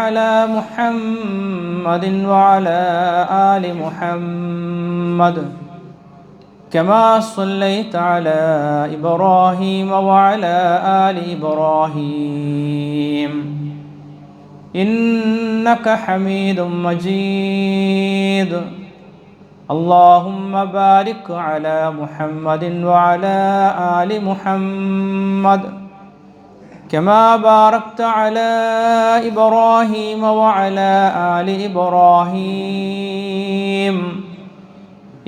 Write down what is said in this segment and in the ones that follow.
على محمد وعلى آل محمد كما صليت على إبراهيم وعلى آل إبراهيم إنك حميد مجيد اللهم بارك على محمد وعلى آل محمد كما باركت على إبراهيم وعلى آل إبراهيم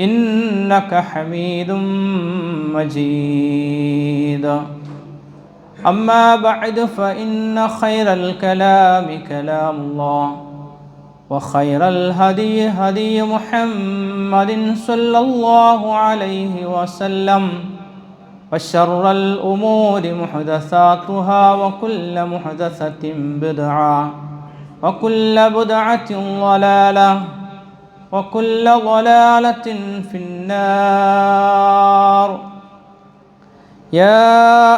إنك حميد مجيد أما بعد فإن خير الكلام كلام الله وخير الهدي هدي محمد صلى الله عليه وسلم وشر الأمور محدثاتها وكل محدثة بدعة وكل بدعة ضلالة وكل ضلالة في النار يا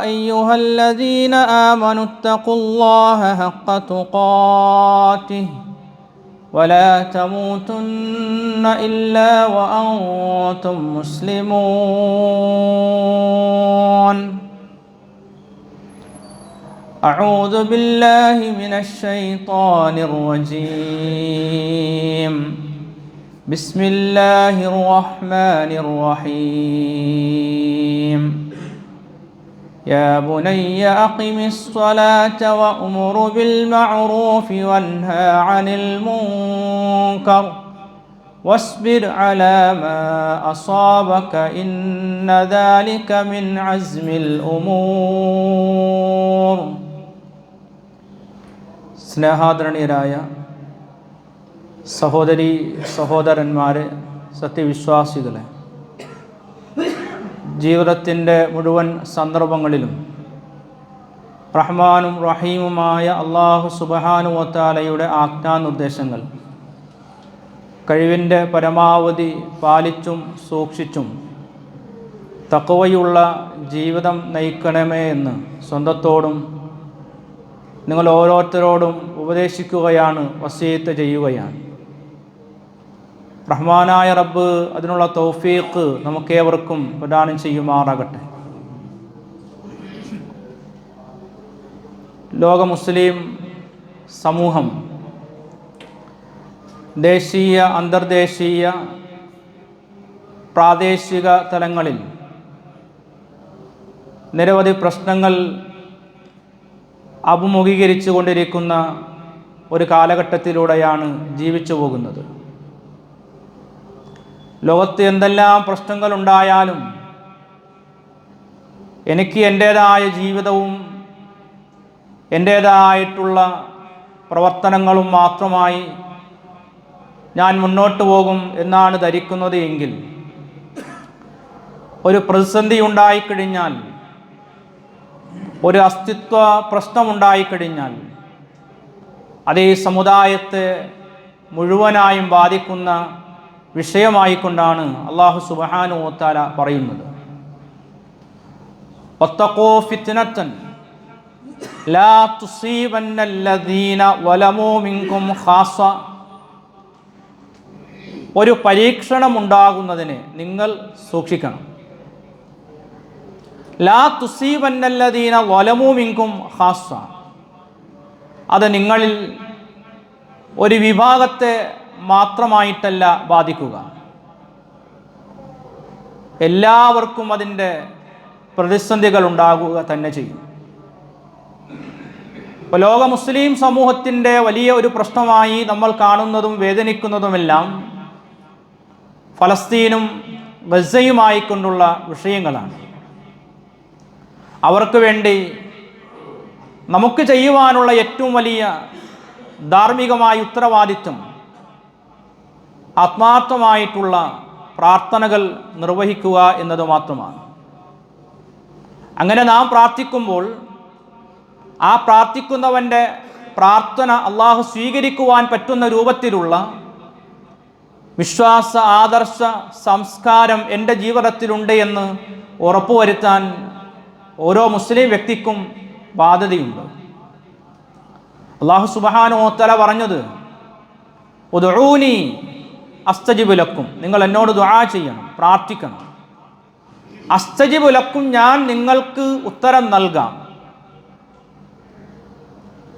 أيها الذين آمنوا اتقوا الله حق تقاته ولا تموتن إلا وأنتم مسلمون أعوذ بالله من الشيطان الرجيم بسم الله الرحمن الرحيم يا بني أقم الصلاة وأمر بالمعروف وانهى عن المنكر واصبر على ما أصابك إن ذلك من عزم الأمور സ്നേഹാദരണീയരായ സഹോദരീ സഹോദരന്മാരെ, സത്യവിശ്വാസികളെ, ജീവിതത്തിൻ്റെ മുഴുവൻ സന്ദർഭങ്ങളിലും റഹ്മാനും റഹീമുമായ അല്ലാഹു സുബ്ഹാനഹു വ തആലയുടെ ആജ്ഞാനിർദ്ദേശങ്ങൾ കഴിവിൻ്റെ പരമാവധി പാലിച്ചും സൂക്ഷിച്ചും തഖ്വയുള്ള ജീവിതം നയിക്കണമേ എന്ന് സ്വന്തത്തോടും നിങ്ങൾ ഓരോരുത്തരോടും ഉപദേശിക്കുകയാണ്, വസിയത്ത് ചെയ്യുകയാണ്. റഹ്മാനായ റബ്ബ് അതിനുള്ള തൗഫീഖ് നമുക്കേവർക്കും പ്രദാനം ചെയ്യുമാറാകട്ടെ. ലോക മുസ്ലിം സമൂഹം ദേശീയ, അന്തർദേശീയ, പ്രാദേശിക തലങ്ങളിൽ നിരവധി പ്രശ്നങ്ങൾ അഭിമുഖീകരിച്ചു കൊണ്ടിരിക്കുന്ന ഒരു കാലഘട്ടത്തിലൂടെയാണ് ജീവിച്ചു പോകുന്നത്. ലോകത്ത് എന്തെല്ലാം പ്രശ്നങ്ങളുണ്ടായാലും എനിക്ക് എൻ്റേതായ ജീവിതവും എൻ്റേതായിട്ടുള്ള പ്രവർത്തനങ്ങളും മാത്രമായി ഞാൻ മുന്നോട്ട് പോകും എന്നാണ് ധരിക്കുന്നത് എങ്കിൽ, ഒരു പ്രതിസന്ധി ഉണ്ടായിക്കഴിഞ്ഞാൽ, ഒരു അസ്തിത്വ പ്രശ്നമുണ്ടായിക്കഴിഞ്ഞാൽ അത് ഈ സമുദായത്തെ മുഴുവനായും ബാധിക്കുന്ന വിഷയമായിക്കൊണ്ടാണ് അല്ലാഹു സുബ്ഹാനഹു വ തആല പറയുന്നത്. വത്തഖൂ ഫിത്നതൻ ലാ തുസീബന്നല്ലദീന വലമൂ മിൻകും ഖാസ. ഒരു പരീക്ഷണം ഉണ്ടാകുന്നതിനെ നിങ്ങൾ സൂക്ഷിക്കണം. ലാ തുസീബന്നല്ലദീന വലമൂ മിൻകും ഖാസ. അത് നിങ്ങളിൽ ഒരു വിഭാഗത്തെ മാത്രമായിട്ടല്ല ബാധിക്കുക, എല്ലാവർക്കും അതിൻ്റെ പ്രതിസന്ധികൾ ഉണ്ടാകുക തന്നെ ചെയ്യും. ഇപ്പോൾ ലോക മുസ്ലിം സമൂഹത്തിൻ്റെ വലിയ ഒരു പ്രശ്നമായി നമ്മൾ കാണുന്നതും വേദനിക്കുന്നതുമെല്ലാം ഫലസ്തീനും ഗസയുമായിക്കൊണ്ടുള്ള വിഷയങ്ങളാണ്. അവർക്ക് വേണ്ടി നമുക്ക് ചെയ്യുവാനുള്ള ഏറ്റവും വലിയ ധാർമ്മികമായ ഉത്തരവാദിത്വം ആത്മാർത്ഥമായിട്ടുള്ള പ്രാർത്ഥനകൾ നിർവഹിക്കുക എന്നത് മാത്രമാണ്. അങ്ങനെ നാം പ്രാർത്ഥിക്കുമ്പോൾ ആ പ്രാർത്ഥിക്കുന്നവൻ്റെ പ്രാർത്ഥന അള്ളാഹു സ്വീകരിക്കുവാൻ പറ്റുന്ന രൂപത്തിലുള്ള വിശ്വാസ ആദർശ സംസ്കാരം എൻ്റെ ജീവിതത്തിലുണ്ട് എന്ന് ഉറപ്പുവരുത്താൻ ഓരോ മുസ്ലിം വ്യക്തിക്കും ബാധ്യതയുണ്ട്. അല്ലാഹു സുബ്ഹാനഹു വ തആല പറഞ്ഞത് ഉദ്ഊനി അസ്തജിബ് ലക്കും, നിങ്ങൾ എന്നോട് ദുആ ചെയ്യണം, പ്രാർത്ഥിക്കണം. അസ്തജിബ് ലക്കും, ഞാൻ നിങ്ങൾക്ക് ഉത്തരം നൽകാം.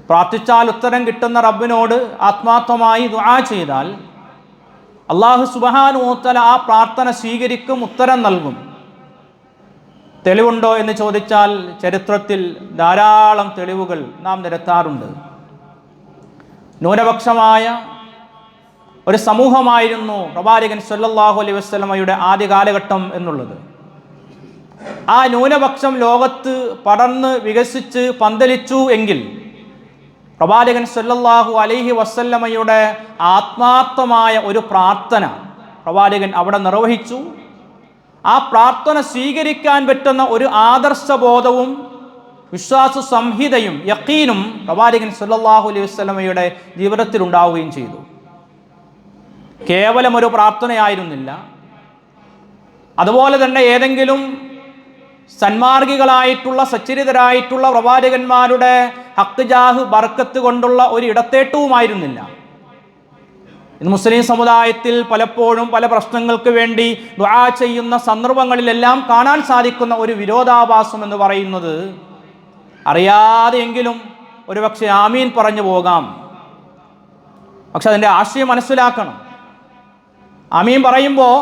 പ്രാർത്ഥിച്ചാൽ ഉത്തരം കിട്ടുന്ന റബ്ബിനോട് ആത്മാർത്ഥമായി ദുആ ചെയ്താൽ അല്ലാഹു സുബ്ഹാനഹു വ തആല ആ പ്രാർത്ഥന സ്വീകരിക്കും, ഉത്തരം നൽകും. തെളിവുണ്ടോ എന്ന് ചോദിച്ചാൽ ചരിത്രത്തിൽ ധാരാളം തെളിവുകൾ നാം നിരത്താറുണ്ട്. ന്യൂനപക്ഷമായ ഒരു സമൂഹമായിരുന്നു പ്രവാചകൻ സല്ലല്ലാഹു അലൈഹി വസല്ലമയുടെ ആദ്യ കാലഘട്ടം എന്നുള്ളത്. ആ ന്യൂനപക്ഷം ലോകത്ത് പടർന്ന് വികസിച്ച് പന്തലിച്ചു എങ്കിൽ പ്രവാചകൻ സല്ലല്ലാഹു അലൈഹി വസല്ലമയുടെ ആത്മാർത്ഥമായ ഒരു പ്രാർത്ഥന പ്രവാചകൻ അവിടെ നിർവഹിച്ചു. ആ പ്രാർത്ഥന സ്വീകരിക്കാൻ പറ്റുന്ന ഒരു ആദർശബോധവും വിശ്വാസ സംഹിതയും യഖീനും പ്രവാചകൻ സല്ലല്ലാഹു അലൈഹി വസല്ലമയുടെ ജീവിതത്തിൽ ഉണ്ടാവുകയും ചെയ്തു. കേവലം ഒരു പ്രാർത്ഥനയായിരുന്നില്ല. അതുപോലെ തന്നെ ഏതെങ്കിലും സന്മാർഗികളായിട്ടുള്ള സച്ചരിതരായിട്ടുള്ള പ്രവാചകന്മാരുടെ ഹക്ക് ജാഹ് ബർക്കത്ത് കൊണ്ടുള്ള ഒരു ഇടത്തേട്ടവുമായിരുന്നില്ല. ഇന്ന് മുസ്ലിം സമുദായത്തിൽ പലപ്പോഴും പല പ്രശ്നങ്ങൾക്ക് വേണ്ടി ദുആ ചെയ്യുന്ന സന്ദർഭങ്ങളിലെല്ലാം കാണാൻ സാധിക്കുന്ന ഒരു വിരോധാഭാസം എന്ന് പറയുന്നത്, അറിയാതെയെങ്കിലും ഒരുപക്ഷെ ആമീൻ പറഞ്ഞു പോകാം, പക്ഷെ അതിൻ്റെ ആശയം മനസ്സിലാക്കണം. ആമീൻ പറയുമ്പോൾ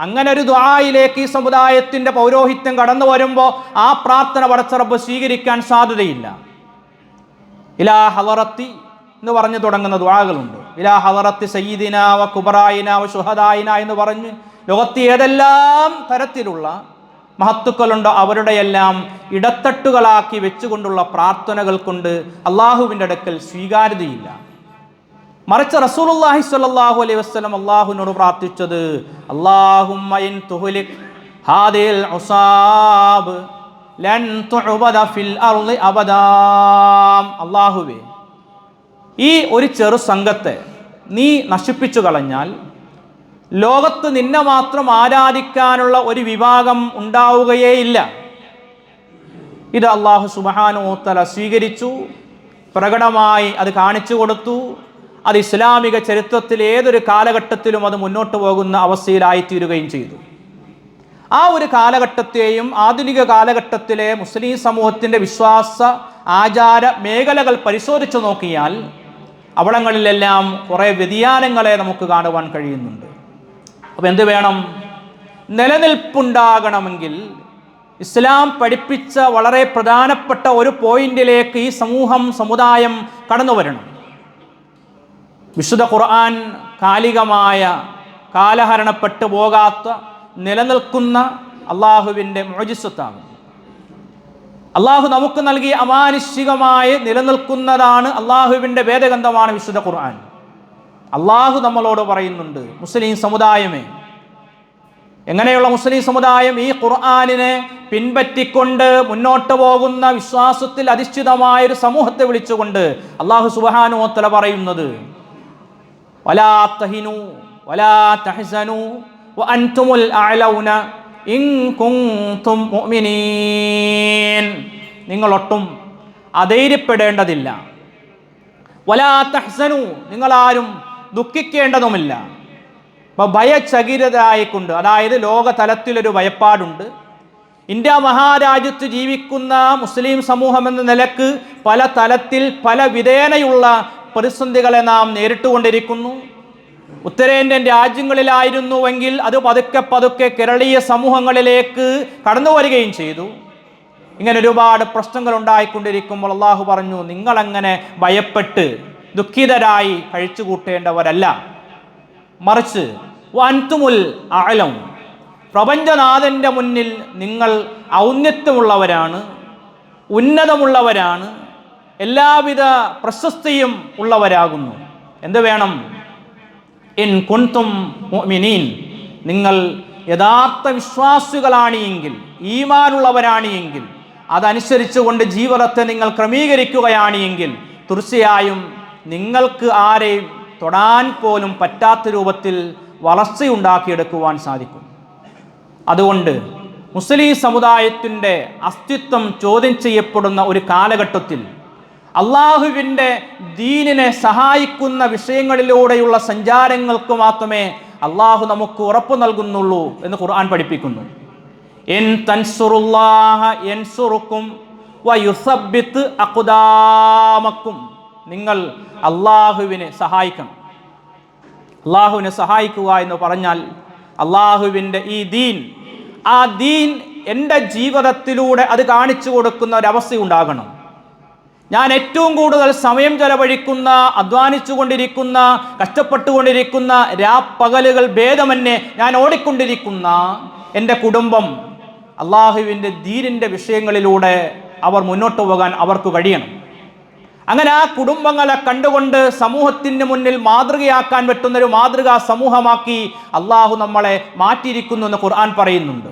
അങ്ങനെ ഒരു ദുആയിലേക്ക് ഈ സമുദായത്തിൻ്റെ പൗരോഹിത്യം കടന്നു വരുമ്പോൾ ആ പ്രാർത്ഥന പടച്ച റബ്ബ് സ്വീകരിക്കാൻ സാധ്യതയില്ല. ഇലാ ഹളറത്തി എന്ന് പറഞ്ഞു തുടങ്ങുന്ന ദുആകളുണ്ട്. ഇലാ ഹളറത്തി സയ്യിദിന വ കുബറായിന വ ശുഹദായിന എന്ന് പറഞ്ഞ് ലോകത്ത് ഏതെല്ലാം തരത്തിലുള്ള മഹത്തുക്കളുണ്ടോ അവരുടെയെല്ലാം ഇടത്തട്ടുകളാക്കി വെച്ചുകൊണ്ടുള്ള പ്രാർത്ഥനകൾ കൊണ്ട് അള്ളാഹുവിൻ്റെ അടുക്കൽ സ്വീകാര്യതയില്ല. മറിച്ച് റസൂലുള്ളാഹി സ്വല്ലല്ലാഹു അലൈഹി വസല്ലം അല്ലാഹുവിനോട് പ്രാർത്ഥിച്ചത്, അല്ലാഹുമ്മ ഇൻ തുഹ്ലിക് ഹാദിൽ ഉസാബ് ലൻ തുഅബദ ഫിൽ അർളി അബദാ. അല്ലാഹുവേ, ഈ ഒരു ചെറു സംഘത്തെ നീ നശിപ്പിച്ചു കളഞ്ഞാൽ ലോകത്ത് നിന്നെ മാത്രം ആരാധിക്കാനുള്ള ഒരു വിഭാഗം ഉണ്ടാവുകയേയില്ല. ഇത് അല്ലാഹു സുബ്ഹാനഹു വ തആല സ്വീകരിച്ചു, പ്രകടമായി അത് കാണിച്ചു കൊടുത്തു. അത് ഇസ്ലാമിക ചരിത്രത്തിൽ ഏതൊരു കാലഘട്ടത്തിലും അത് മുന്നോട്ട് പോകുന്ന അവസ്ഥയിലായിത്തീരുകയും ചെയ്തു. ആ ഒരു കാലഘട്ടത്തെയും ആധുനിക കാലഘട്ടത്തിലെ മുസ്ലിം സമൂഹത്തിൻ്റെ വിശ്വാസ ആചാര മേഖലകൾ പരിശോധിച്ചു നോക്കിയാൽ അവിടങ്ങളിലെല്ലാം കുറേ വ്യതിയാനങ്ങളെ നമുക്ക് കാണുവാൻ കഴിയുന്നുണ്ട്. അപ്പോൾ എന്ത് വേണം? നിലനിൽപ്പുണ്ടാകണമെങ്കിൽ ഇസ്ലാം പഠിപ്പിച്ച വളരെ പ്രധാനപ്പെട്ട ഒരു പോയിന്റിലേക്ക് ഈ സമുദായം കടന്നു വരണം. വിശുദ്ധ ഖുർആൻ കാലികമായ കാലഹരണപ്പെട്ടു പോകാത്ത നിലനിൽക്കുന്ന അള്ളാഹുവിൻ്റെ മുഅ്ജിസത്താണ്. അള്ളാഹു നമുക്ക് നൽകിയ അമാനുഷികമായി നിലനിൽക്കുന്നതാണ് അള്ളാഹുവിൻ്റെ വേദഗ്രന്ഥമാണ് വിശുദ്ധ ഖുർആൻ. അള്ളാഹു നമ്മളോട് പറയുന്നുണ്ട്, മുസ്ലിം സമുദായമേ, എങ്ങനെയുള്ള മുസ്ലിം സമുദായം ഈ ഖുർആനിനെ പിൻപറ്റിക്കൊണ്ട് മുന്നോട്ട് പോകുന്ന വിശ്വാസത്തിൽ അധിഷ്ഠിതമായൊരു സമൂഹത്തെ വിളിച്ചുകൊണ്ട് അള്ളാഹു സുബ്ഹാനഹു വ തആല പറയുന്നത്, വലാ തഹിനു വലാ തഹ്സനു വഅൻതുമുൽ അഅലൗന ഇൻ കുൻതും മുഅ്മിനീൻ. നിങ്ങളൊട്ടും അധൈര്യപ്പെടേണ്ടതില്ല. വലാ തഹ്സനു, നിങ്ങളാരും ദുഃഖിക്കേണ്ടതുമില്ല. അപ്പോൾ ഭയചകിതരായിക്കൊണ്ട്, അതായത് ലോകതലത്തിലൊരു ഭയപ്പാടുണ്ട്. ഇന്ത്യ മഹാരാജ്യത്ത് ജീവിക്കുന്ന മുസ്ലിം സമൂഹം എന്ന നിലക്ക് പല തലത്തിൽ പല വിധേനയുള്ള പ്രതിസന്ധികളെ നാം നേരിട്ടുകൊണ്ടിരിക്കുന്നു. ഉത്തരേന്ത്യൻ രാജ്യങ്ങളിലായിരുന്നുവെങ്കിൽ അത് പതുക്കെ പതുക്കെ കേരളീയ സമൂഹങ്ങളിലേക്ക് കടന്നു വരികയും ചെയ്തു. ഇങ്ങനെ ഒരുപാട് പ്രശ്നങ്ങൾ ഉണ്ടായിക്കൊണ്ടിരിക്കുമ്പോൾ അള്ളാഹു പറഞ്ഞു, നിങ്ങളങ്ങനെ ഭയപ്പെട്ട് ദുഃഖിതരായി കഴിച്ചുകൂട്ടേണ്ടവരല്ല, മറിച്ച് വഅൻതുമുൽ അഅലം, പ്രപഞ്ചനാഥൻ്റെ മുന്നിൽ നിങ്ങൾ ഔന്നത്യമുള്ളവരാണ്, ഉന്നതമുള്ളവരാണ്, എല്ലാവിധ പ്രശസ്തിയും ഉള്ളവരാകുന്നു. എന്ത് വേണം? ഇൻ കുൻതും മുഅ്മിനീൻ, നിങ്ങൾ യഥാർത്ഥ വിശ്വാസികളാണ് എങ്കിൽ, ഈമാനുള്ളവരാണ് എങ്കിൽ, അതനുസരിച്ചുകൊണ്ട് ജീവിതത്തെ നിങ്ങൾ ക്രമീകരിക്കുകയാണ് എങ്കിൽ തീർച്ചയായും നിങ്ങൾക്ക് ആരെയും തൊടാൻ പോലും പറ്റാത്ത രൂപത്തിൽ വളർച്ചയുണ്ടാക്കിയെടുക്കുവാൻ സാധിക്കും. അതുകൊണ്ട് മുസ്ലിം സമുദായത്തിൻ്റെ അസ്തിത്വം ചോദ്യം ചെയ്യപ്പെടുന്ന ഒരു കാലഘട്ടത്തിൽ അള്ളാഹുവിൻ്റെ ദീനിനെ സഹായിക്കുന്ന വിഷയങ്ങളിലൂടെയുള്ള സഞ്ചാരങ്ങൾക്ക് മാത്രമേ അള്ളാഹു നമുക്ക് ഉറപ്പ് നൽകുന്നുള്ളൂ എന്ന് ഖുർആൻ പഠിപ്പിക്കുന്നു. ഇൻ തൻസുറുല്ലാഹ യൻസുറുക്കും വയുസബ്ബിത് അഖ്ദാമക്കും. നിങ്ങൾ അള്ളാഹുവിനെ സഹായിക്കണം. അള്ളാഹുവിനെ സഹായിക്കുക എന്ന് പറഞ്ഞാൽ അള്ളാഹുവിൻ്റെ ഈ ദീൻ, ആ ദീൻ എൻ്റെ ജീവിതത്തിലൂടെ അത് കാണിച്ചു കൊടുക്കുന്ന ഒരവസ്ഥ ഉണ്ടാകണം. ഞാൻ ഏറ്റവും കൂടുതൽ സമയം ചെലവഴിക്കുന്ന, അധ്വാനിച്ചു കൊണ്ടിരിക്കുന്ന, കഷ്ടപ്പെട്ടുകൊണ്ടിരിക്കുന്ന രാപ്പകലുകൾ ഭേദമന്യേ ഞാൻ ഓടിക്കൊണ്ടിരിക്കുന്ന എൻ്റെ കുടുംബം അള്ളാഹുവിൻ്റെ ദീനിൻ്റെ വിഷയങ്ങളിലൂടെ അവർ മുന്നോട്ട് പോകാൻ അവർക്ക് കഴിയണം. അങ്ങനെ ആ കുടുംബങ്ങളെ കണ്ടുകൊണ്ട് സമൂഹത്തിന് മുന്നിൽ മാതൃകയാക്കാൻ പറ്റുന്നൊരു മാതൃകാ സമൂഹമാക്കി അള്ളാഹു നമ്മളെ മാറ്റിയിരിക്കുന്നു എന്ന് ഖുർആൻ പറയുന്നുണ്ട്.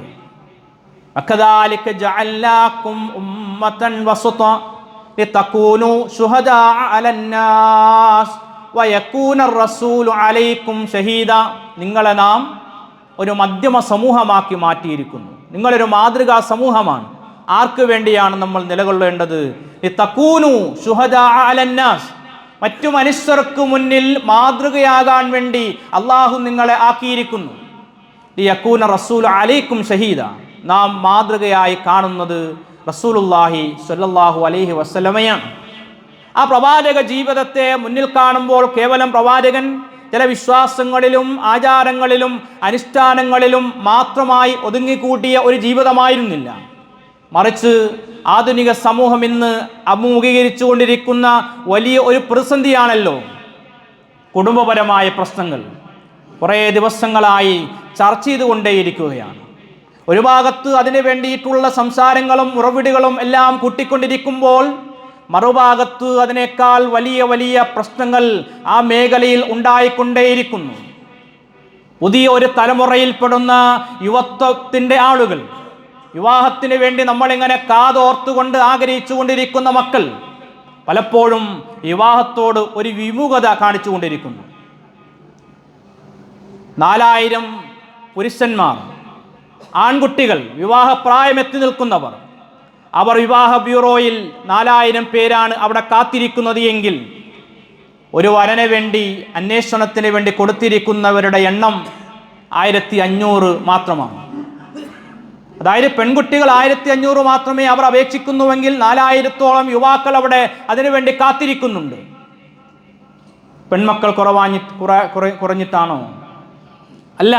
വകദാലിക ജഅൽനാകും ഉമ്മതൻ വസത ലിതകൂനു ശുഹദാഅ അലന്നാസ് വയകൂന റസൂലു അലൈക്കും ഷഹീദ. നിങ്ങളെ നാം ഒരു മധ്യമ സമൂഹമാക്കി മാറ്റിയിരിക്കുന്നു. നിങ്ങളൊരു മാതൃകാ സമൂഹമാണ്. ആർക്ക് വേണ്ടിയാണ് നമ്മൾ നിലകൊള്ളേണ്ടത്? ലിതകൂനു ശുഹദാഅ അലന്നാസ്, മറ്റു മനുഷ്യർക്ക് മുന്നിൽ മാതൃകയാകാൻ വേണ്ടി അള്ളാഹു നിങ്ങളെ ആക്കിയിരിക്കുന്നു. ലിയകൂന റസൂലു അലൈക്കും ഷഹീദ, നാം മാതൃകയായി കാണുന്നത് റസൂലുള്ളാഹി സ്വല്ലല്ലാഹു അലൈഹി വസല്ലമയാണ്. ആ പ്രവാചക ജീവിതത്തെ മുന്നിൽ കാണുമ്പോൾ കേവലം പ്രവാചകൻ ചില വിശ്വാസങ്ങളിലും ആചാരങ്ങളിലും അനുഷ്ഠാനങ്ങളിലും മാത്രമായി ഒതുങ്ങിക്കൂട്ടിയ ഒരു ജീവിതമായിരുന്നില്ല. മറിച്ച് ആധുനിക സമൂഹം ഇന്ന് അഭിമുഖീകരിച്ചു കൊണ്ടിരിക്കുന്ന വലിയ ഒരു പ്രതിസന്ധിയാണല്ലോ കുടുംബപരമായ പ്രശ്നങ്ങൾ. കുറേ ദിവസങ്ങളായി ചർച്ച ചെയ്തുകൊണ്ടേയിരിക്കുകയാണ്. ഒരു ഭാഗത്ത് അതിനു വേണ്ടിയിട്ടുള്ള സംസാരങ്ങളും ഉറവിടികളും എല്ലാം കൂട്ടിക്കൊണ്ടിരിക്കുമ്പോൾ മറുഭാഗത്ത് അതിനേക്കാൾ വലിയ വലിയ പ്രശ്നങ്ങൾ ആ മേഖലയിൽ ഉണ്ടായിക്കൊണ്ടേയിരിക്കുന്നു. പുതിയ ഒരു തലമുറയിൽപ്പെടുന്ന യുവത്വത്തിൻ്റെ ആളുകൾ, വിവാഹത്തിന് വേണ്ടി നമ്മളിങ്ങനെ കാതോർത്തുകൊണ്ട് ആഗ്രഹിച്ചു കൊണ്ടിരിക്കുന്ന മക്കൾ പലപ്പോഴും വിവാഹത്തോട് ഒരു വിമുഖത കാണിച്ചു കൊണ്ടിരിക്കുന്നു. 4000 പുരുഷന്മാർ, ആൺകുട്ടികൾ, വിവാഹപ്രായമെത്തി നിൽക്കുന്നവർ, അവർ വിവാഹ ബ്യൂറോയിൽ 4000 പേരാണ് അവിടെ കാത്തിരിക്കുന്നത് എങ്കിൽ ഒരു വരനെ വേണ്ടി അന്വേഷണത്തിന് വേണ്ടി കൊടുത്തിരിക്കുന്നവരുടെ എണ്ണം 1500 മാത്രമാണ്. അതായത് പെൺകുട്ടികൾ 1500 മാത്രമേ അവർ അപേക്ഷിക്കുന്നുവെങ്കിൽ 4000-ഓളം യുവാക്കൾ അവിടെ അതിനുവേണ്ടി കാത്തിരിക്കുന്നുണ്ട്. പെൺമക്കൾ കുറഞ്ഞിട്ടാണോ? അല്ല,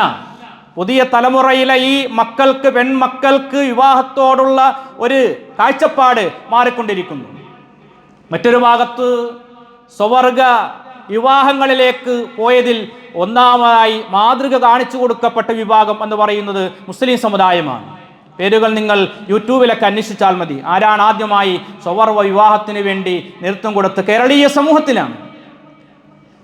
പുതിയ തലമുറയിലെ ഈ മക്കൾക്ക്, പെൺമക്കൾക്ക് വിവാഹത്തോടുള്ള ഒരു കാഴ്ചപ്പാട് മാറിക്കൊണ്ടിരിക്കുന്നു. മറ്റൊരു ഭാഗത്ത് സ്വവർഗ വിവാഹങ്ങളിലേക്ക് പോയതിൽ ഒന്നാമതായി മാതൃക കാണിച്ചു കൊടുക്കപ്പെട്ട വിഭാഗം എന്ന് പറയുന്നത് മുസ്ലിം സമുദായമാണ്. പേരുകൾ നിങ്ങൾ യൂട്യൂബിലൊക്കെ അന്വേഷിച്ചാൽ മതി. ആരാണ് ആദ്യമായി സ്വവർഗ വിവാഹത്തിന് വേണ്ടി നേതൃത്വം കൊടുത്ത്? കേരളീയ സമൂഹത്തിലാണ്.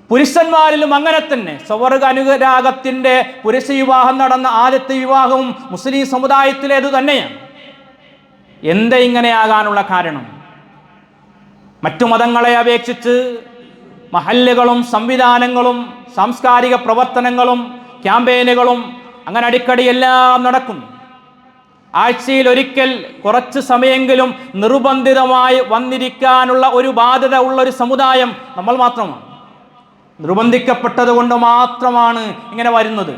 പുരുഷന്മാരിലും അങ്ങനെ തന്നെ സ്വവർഗ അനുരാഗത്തിൻ്റെ പുരുഷ വിവാഹം നടന്ന ആദ്യത്തെ വിവാഹവും മുസ്ലിം സമുദായത്തിലേതു തന്നെയാണ്. എന്താ ഇങ്ങനെയാകാനുള്ള കാരണം? മറ്റു മതങ്ങളെ അപേക്ഷിച്ച് മഹല്ലുകളും സംവിധാനങ്ങളും സാംസ്കാരിക പ്രവർത്തനങ്ങളും ക്യാമ്പയിനുകളും അങ്ങനെ അടിക്കടി എല്ലാം നടക്കുന്നു. ആഴ്ചയിൽ ഒരിക്കൽ കുറച്ച് സമയമെങ്കിലും നിർബന്ധിതമായി വന്നിരിക്കാനുള്ള ഒരു ബാധ്യത ഉള്ള ഒരു സമുദായം നമ്മൾ മാത്രമാണ്. നിർബന്ധിക്കപ്പെട്ടത് കൊണ്ട് മാത്രമാണ് ഇങ്ങനെ വരുന്നത്,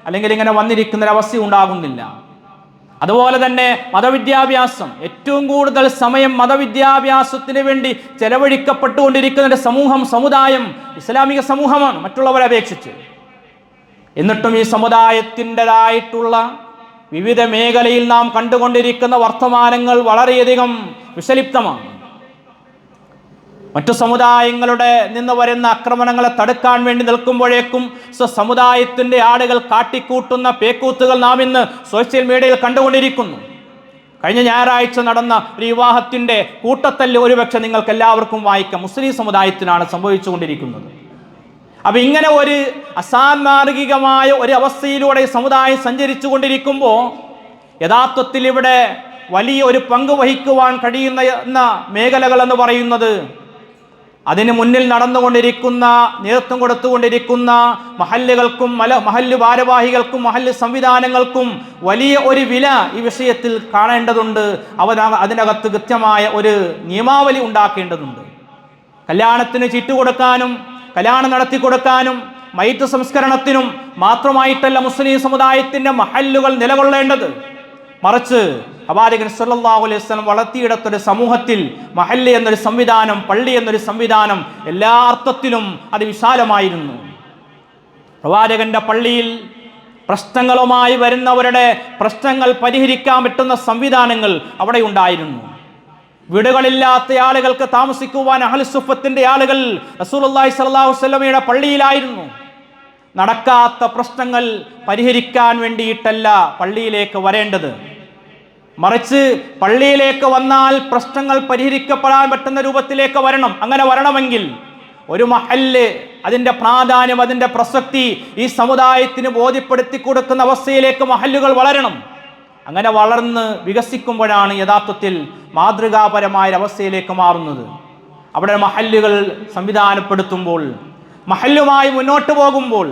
അല്ലെങ്കിൽ ഇങ്ങനെ വന്നിരിക്കുന്നൊരവസ്ഥ ഉണ്ടാകുന്നില്ല. അതുപോലെ തന്നെ മതവിദ്യാഭ്യാസം, ഏറ്റവും കൂടുതൽ സമയം മതവിദ്യാഭ്യാസത്തിന് വേണ്ടി ചെലവഴിക്കപ്പെട്ടുകൊണ്ടിരിക്കുന്ന സമുദായം ഇസ്ലാമിക സമൂഹമാണ് മറ്റുള്ളവരെ അപേക്ഷിച്ച്. എന്നിട്ടും ഈ സമുദായത്തിൻ്റെതായിട്ടുള്ള വിവിധ മേഖലയിൽ നാം കണ്ടുകൊണ്ടിരിക്കുന്ന വർത്തമാനങ്ങൾ വളരെയധികം വിഷലിപ്തമാണ്. മറ്റു സമുദായങ്ങളുടെ നിന്ന് വരുന്ന ആക്രമണങ്ങളെ തടുക്കാൻ വേണ്ടി നിൽക്കുമ്പോഴേക്കും സമുദായത്തിൻ്റെ ആളുകൾ കാട്ടിക്കൂട്ടുന്ന പേക്കൂത്തുകൾ നാം ഇന്ന് സോഷ്യൽ മീഡിയയിൽ കണ്ടുകൊണ്ടിരിക്കുന്നു. കഴിഞ്ഞ ഞായറാഴ്ച നടന്ന ഒരു വിവാഹത്തിൻ്റെ കൂട്ടത്തല്ല് ഒരുപക്ഷെ നിങ്ങൾക്ക് എല്ലാവർക്കും വായിക്കാം. മുസ്ലിം സമുദായത്തിനാണ് സംഭവിച്ചുകൊണ്ടിരിക്കുന്നത്. അപ്പം ഇങ്ങനെ ഒരു അസാന്മാർഗികമായ ഒരു അവസ്ഥയിലൂടെ സമുദായം സഞ്ചരിച്ചു കൊണ്ടിരിക്കുമ്പോൾ യഥാർത്ഥത്തിൽ ഇവിടെ വലിയ ഒരു പങ്ക് വഹിക്കുവാൻ കഴിയുന്ന മേഖലകൾ എന്ന് പറയുന്നത് അതിന് മുന്നിൽ നടന്നുകൊണ്ടിരിക്കുന്ന, നേതൃത്വം കൊടുത്തുകൊണ്ടിരിക്കുന്ന മഹല്ലുകൾക്കും മഹല്ല് ഭാരവാഹികൾക്കും മഹല്ല് സംവിധാനങ്ങൾക്കും വലിയ ഒരു വില ഈ വിഷയത്തിൽ കാണേണ്ടതുണ്ട്. അതിനകത്ത് കൃത്യമായ ഒരു നിയമാവലി ഉണ്ടാക്കേണ്ടതുണ്ട്. കല്യാണത്തിന് ചിട്ടുകൊടുക്കാനും കല്യാണം നടത്തി കൊടുക്കാനും മയ്യിത്ത് സംസ്കരണത്തിനും മാത്രമായിട്ടല്ല മുസ്ലിം സമുദായത്തിൻ്റെ മഹല്ലുകൾ നിലകൊള്ളേണ്ടത്. മറിച്ച് പ്രവാചകൻ സല്ലല്ലാഹു അലൈഹി വസല്ലം വളർത്തിയെടുത്തൊരു സമൂഹത്തിൽ മഹല്ല് എന്നൊരു സംവിധാനം, പള്ളി എന്നൊരു സംവിധാനം എല്ലാ അർത്ഥത്തിലും അത് വിശാലമായിരുന്നു. പ്രവാചകന്റെ പള്ളിയിൽ പ്രശ്നങ്ങളുമായി വരുന്നവരുടെ പ്രശ്നങ്ങൾ പരിഹരിക്കാൻ പറ്റുന്ന സംവിധാനങ്ങൾ അവിടെ ഉണ്ടായിരുന്നു. വീടുകളില്ലാത്ത ആളുകൾക്ക് താമസിക്കുവാൻ അഹ്ലു സുഫത്തിന്റെ ആളുകൾ റസൂലുള്ളാഹി സ്വല്ലല്ലാഹു അലൈഹി വസല്ലമയുടെ പള്ളിയിലായിരുന്നു. നടക്കാത്ത പ്രശ്നങ്ങൾ പരിഹരിക്കാൻ വേണ്ടിയിട്ടല്ല പള്ളിയിലേക്ക് വരേണ്ടത്, മറിച്ച് പള്ളിയിലേക്ക് വന്നാൽ പ്രശ്നങ്ങൾ പരിഹരിക്കപ്പെടാൻ പറ്റുന്ന രൂപത്തിലേക്ക് വരണം. അങ്ങനെ വരണമെങ്കിൽ ഒരു മഹല്ല് അതിൻ്റെ പ്രാധാന്യം, അതിൻ്റെ പ്രസക്തി ഈ സമുദായത്തിന് ബോധ്യപ്പെടുത്തി കൊടുക്കുന്ന അവസ്ഥയിലേക്ക് മഹല്ലുകൾ വളരണം. അങ്ങനെ വളർന്ന് വികസിക്കുമ്പോഴാണ് യഥാർത്ഥത്തിൽ മാതൃകാപരമായ അവസ്ഥയിലേക്ക് മാറുന്നത്. അവിടെ മഹല്ലുകൾ സംവിധാനപ്പെടുത്തുമ്പോൾ, മഹല്ലുമായി മുന്നോട്ട് പോകുമ്പോൾ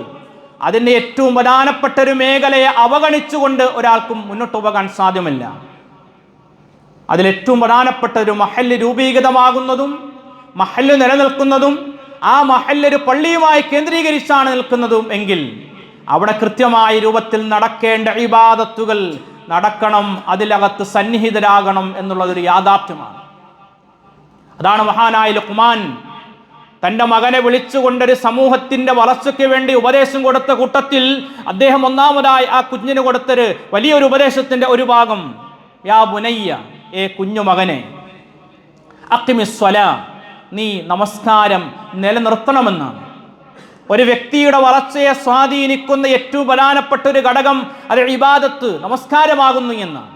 അതിൻ്റെ ഏറ്റവും പ്രധാനപ്പെട്ട ഒരു മേഖലയെ അവഗണിച്ചുകൊണ്ട് ഒരാൾക്കും മുന്നോട്ട് പോകാൻ സാധ്യമല്ല. അതിലേറ്റവും പ്രധാനപ്പെട്ട ഒരു മഹല്ല് രൂപീകൃതമാകുന്നതും മഹല്ല് നിലനിൽക്കുന്നതും ആ മഹല്ല് ഒരു പള്ളിയുമായി കേന്ദ്രീകരിച്ചാണ് നിൽക്കുന്നതും എങ്കിൽ അവിടെ കൃത്യമായ രൂപത്തിൽ നടക്കേണ്ട ഇബാദത്തുകൾ നടക്കണം, അതിലകത്ത് സന്നിഹിതരാകണം എന്നുള്ളതൊരു യാഥാർത്ഥ്യമാണ്. അതാണ് മഹാനായ ലുഖ്മാൻ തൻ്റെ മകനെ വിളിച്ചുകൊണ്ടൊരു സമൂഹത്തിൻ്റെ വളർച്ചയ്ക്ക് വേണ്ടി ഉപദേശം കൊടുത്ത കൂട്ടത്തിൽ അദ്ദേഹം ഒന്നാമതായി ആ കുഞ്ഞിന് കൊടുത്തൊരു വലിയൊരു ഉപദേശത്തിൻ്റെ ഒരു ഭാഗം, യാ ബുനയ്യ, ഏ കുഞ്ഞു മകനെ, അഖിമിസ്സലാ, നീ നമസ്കാരം നിലനിർത്തണമെന്നാണ്. ഒരു വ്യക്തിയുടെ വളർച്ചയെ സ്വാധീനിക്കുന്ന ഏറ്റവും പ്രധാനപ്പെട്ട ഒരു ഘടകം അത് ഇബാദത്ത്, നമസ്കാരമാകുന്നു എന്നാണ്.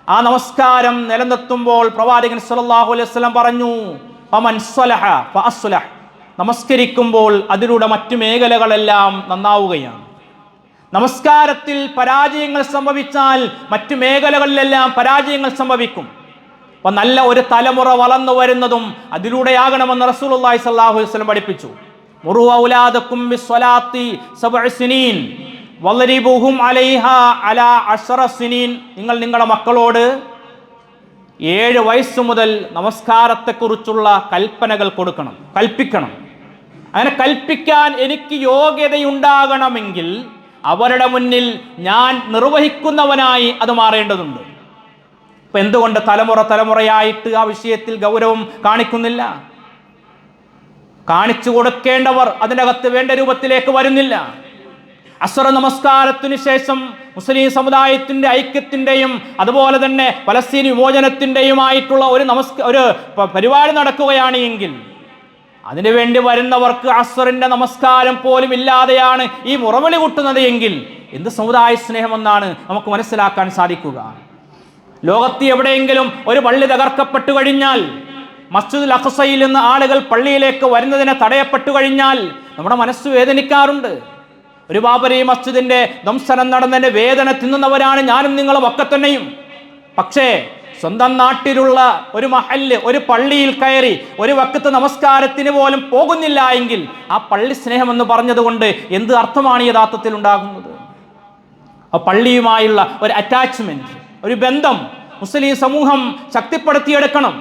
ആ നമസ്കാരം നിലനിർത്തുമ്പോൾ പ്രവാചകൻ സല്ലല്ലാഹു അലൈഹി വസല്ലം പറഞ്ഞു, ഫമൻ സ്വലഹ ഫഅസ്ലഹ്, നമസ്കരിക്കുമ്പോൾ അതിലൂടെ മറ്റു മേഖലകളെല്ലാം നന്നാവുകയാണ്. നമസ്കാരത്തിൽ പരാജയങ്ങൾ സംഭവിച്ചാൽ മറ്റു മേഖലകളിലെല്ലാം പരാജയങ്ങൾ സംഭവിക്കും. അപ്പോൾ നല്ല ഒരു തലമുറ വളർന്നു വരുന്നതും അതിലൂടെയാകണമെന്ന് റസൂലുള്ളാഹി സ്വല്ലല്ലാഹു അലൈഹി വസല്ലം പഠിപ്പിച്ചു. മുറു ഔലാദകും ബിസ്സലാത്തി സബ്അ സിനീൻ വളരിബുഹും അലൈഹാ അലാ 10 സിനീൻ, നിങ്ങൾ നിങ്ങളുടെ മക്കളോട് 7 വയസ്സ് മുതൽ നമസ്കാരത്തെക്കുറിച്ചുള്ള കൽപ്പനകൾ കൽപ്പിക്കണം. അങ്ങനെ കൽപ്പിക്കാൻ എനിക്ക് യോഗ്യതയുണ്ടാകണമെങ്കിൽ അവരുടെ മുന്നിൽ ഞാൻ നിർവഹിക്കുന്നവനായി അത് മാറേണ്ടതുണ്ട്. ഇപ്പം എന്തുകൊണ്ട് തലമുറയായിട്ട് ആ വിഷയത്തിൽ ഗൗരവം കാണിക്കുന്നില്ല? കാണിച്ചു കൊടുക്കേണ്ടവർ അതിനകത്ത് വേണ്ട രൂപത്തിലേക്ക് വരുന്നില്ല. അസ്ർ നമസ്കാരത്തിന് ശേഷം മുസ്ലിം സമുദായത്തിൻ്റെ ഐക്യത്തിൻ്റെയും അതുപോലെ തന്നെ പലസ്തീൻ വിമോചനത്തിൻ്റെയുമായിട്ടുള്ള ഒരു പരിപാടി നടക്കുകയാണ് എങ്കിൽ അതിനു വേണ്ടി വരുന്നവർക്ക് അസ്റിൻ്റെ നമസ്കാരം പോലും ഇല്ലാതെയാണ് ഈ മുറവിളി കൂട്ടുന്നത് എങ്കിൽ എന്ത് സമുദായ സ്നേഹമെന്നാണ് നമുക്ക് മനസ്സിലാക്കാൻ സാധിക്കുക. ലോകത്ത് എവിടെയെങ്കിലും ഒരു പള്ളി തകർക്കപ്പെട്ടു കഴിഞ്ഞാൽ, മസ്ജിദുൽ അഖ്സയിൽ നിന്ന് ആളുകൾ പള്ളിയിലേക്ക് വരുന്നതിനെ തടയപ്പെട്ടു കഴിഞ്ഞാൽ നമ്മുടെ മനസ്സ് വേദനിക്കാറുണ്ട്. ഒരു ബാബരി മസ്ജിദിന്റെ ധ്വംസനം നടന്നതിന്റെ വേദന തിന്നുന്നവരാണ് ഞാനും നിങ്ങളും ഒക്കെ തന്നെയും. പക്ഷേ സ്വന്തം നാട്ടിലുള്ള ഒരു മഹല്ല്, ഒരു പള്ളിയിൽ കയറി ഒരു വഖത്ത് നമസ്കാരത്തിന് പോലും പോകുന്നില്ല എങ്കിൽ ആ പള്ളി സ്നേഹമെന്ന് പറഞ്ഞതുകൊണ്ട് എന്ത് അർത്ഥമാണ് യഥാർത്ഥത്തിൽ ഉണ്ടാകുന്നത്? ആ പള്ളിയുമായുള്ള ഒരു അറ്റാച്ച്മെന്റ്, ഒരു ബന്ധം മുസ്ലിം സമൂഹം ശക്തിപ്പെടുത്തിയെടുക്കണം.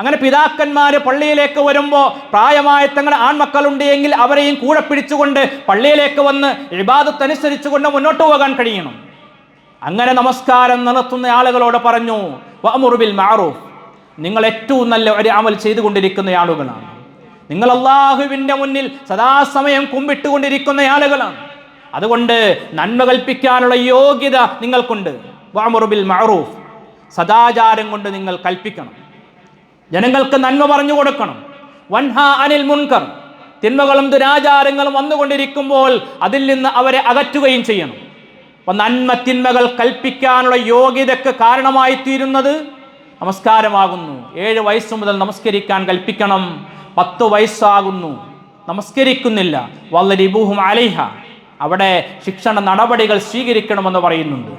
അങ്ങനെ പിതാക്കന്മാർ പള്ളിയിലേക്ക് വരുമ്പോൾ പ്രായമായ തങ്ങളുടെ ആൺമക്കളുണ്ട് എങ്കിൽ അവരെയും കൂടെ പിടിച്ചുകൊണ്ട് പള്ളിയിലേക്ക് വന്ന് ഇബാദത്ത് അനുസരിച്ചുകൊണ്ട് മുന്നോട്ട് പോകാൻ കഴിയണം. അങ്ങനെ നമസ്കാരം നടത്തുന്ന ആളുകളോട് പറഞ്ഞു, വഅ്മുറു ബിൽ മഅറൂഫ്, നിങ്ങൾ ഏറ്റവും നല്ല ഒരു അമൽ ചെയ്തുകൊണ്ടിരിക്കുന്ന ആളുകളാണ്. നിങ്ങൾ അല്ലാഹുവിൻ്റെ മുന്നിൽ സദാസമയം കുമ്പിട്ടുകൊണ്ടിരിക്കുന്ന ആളുകളാണ്. അതുകൊണ്ട് നന്മ കൽപ്പിക്കാനുള്ള യോഗ്യത നിങ്ങൾക്കുണ്ട്. വഅ്മുറു ബിൽ മഅറൂഫ്, സദാചാരം കൊണ്ട് നിങ്ങൾ കൽപ്പിക്കണം, ജനങ്ങൾക്ക് നന്മ പറഞ്ഞു കൊടുക്കണം. വൻഹാ അനിൽ മുൻകർ, തിന്മകളും ദുരാചാരങ്ങളും വന്നുകൊണ്ടിരിക്കുമ്പോൾ അതിൽ നിന്ന് അവരെ അകറ്റുകയും ചെയ്യണം. അപ്പം നന്മ തിന്മകൾ കൽപ്പിക്കാനുള്ള യോഗ്യതയ്ക്ക് കാരണമായി തീരുന്നത് നമസ്കാരമാകുന്നു. 7 വയസ്സ് മുതൽ നമസ്കരിക്കാൻ കൽപ്പിക്കണം. 10 വയസ്സാകുന്നു, നമസ്കരിക്കുന്നില്ല, വളരിബൂഹും അലൈഹ, അവിടെ ശിക്ഷണ നടപടികൾ സ്വീകരിക്കണമെന്ന് പറയുന്നുണ്ട്.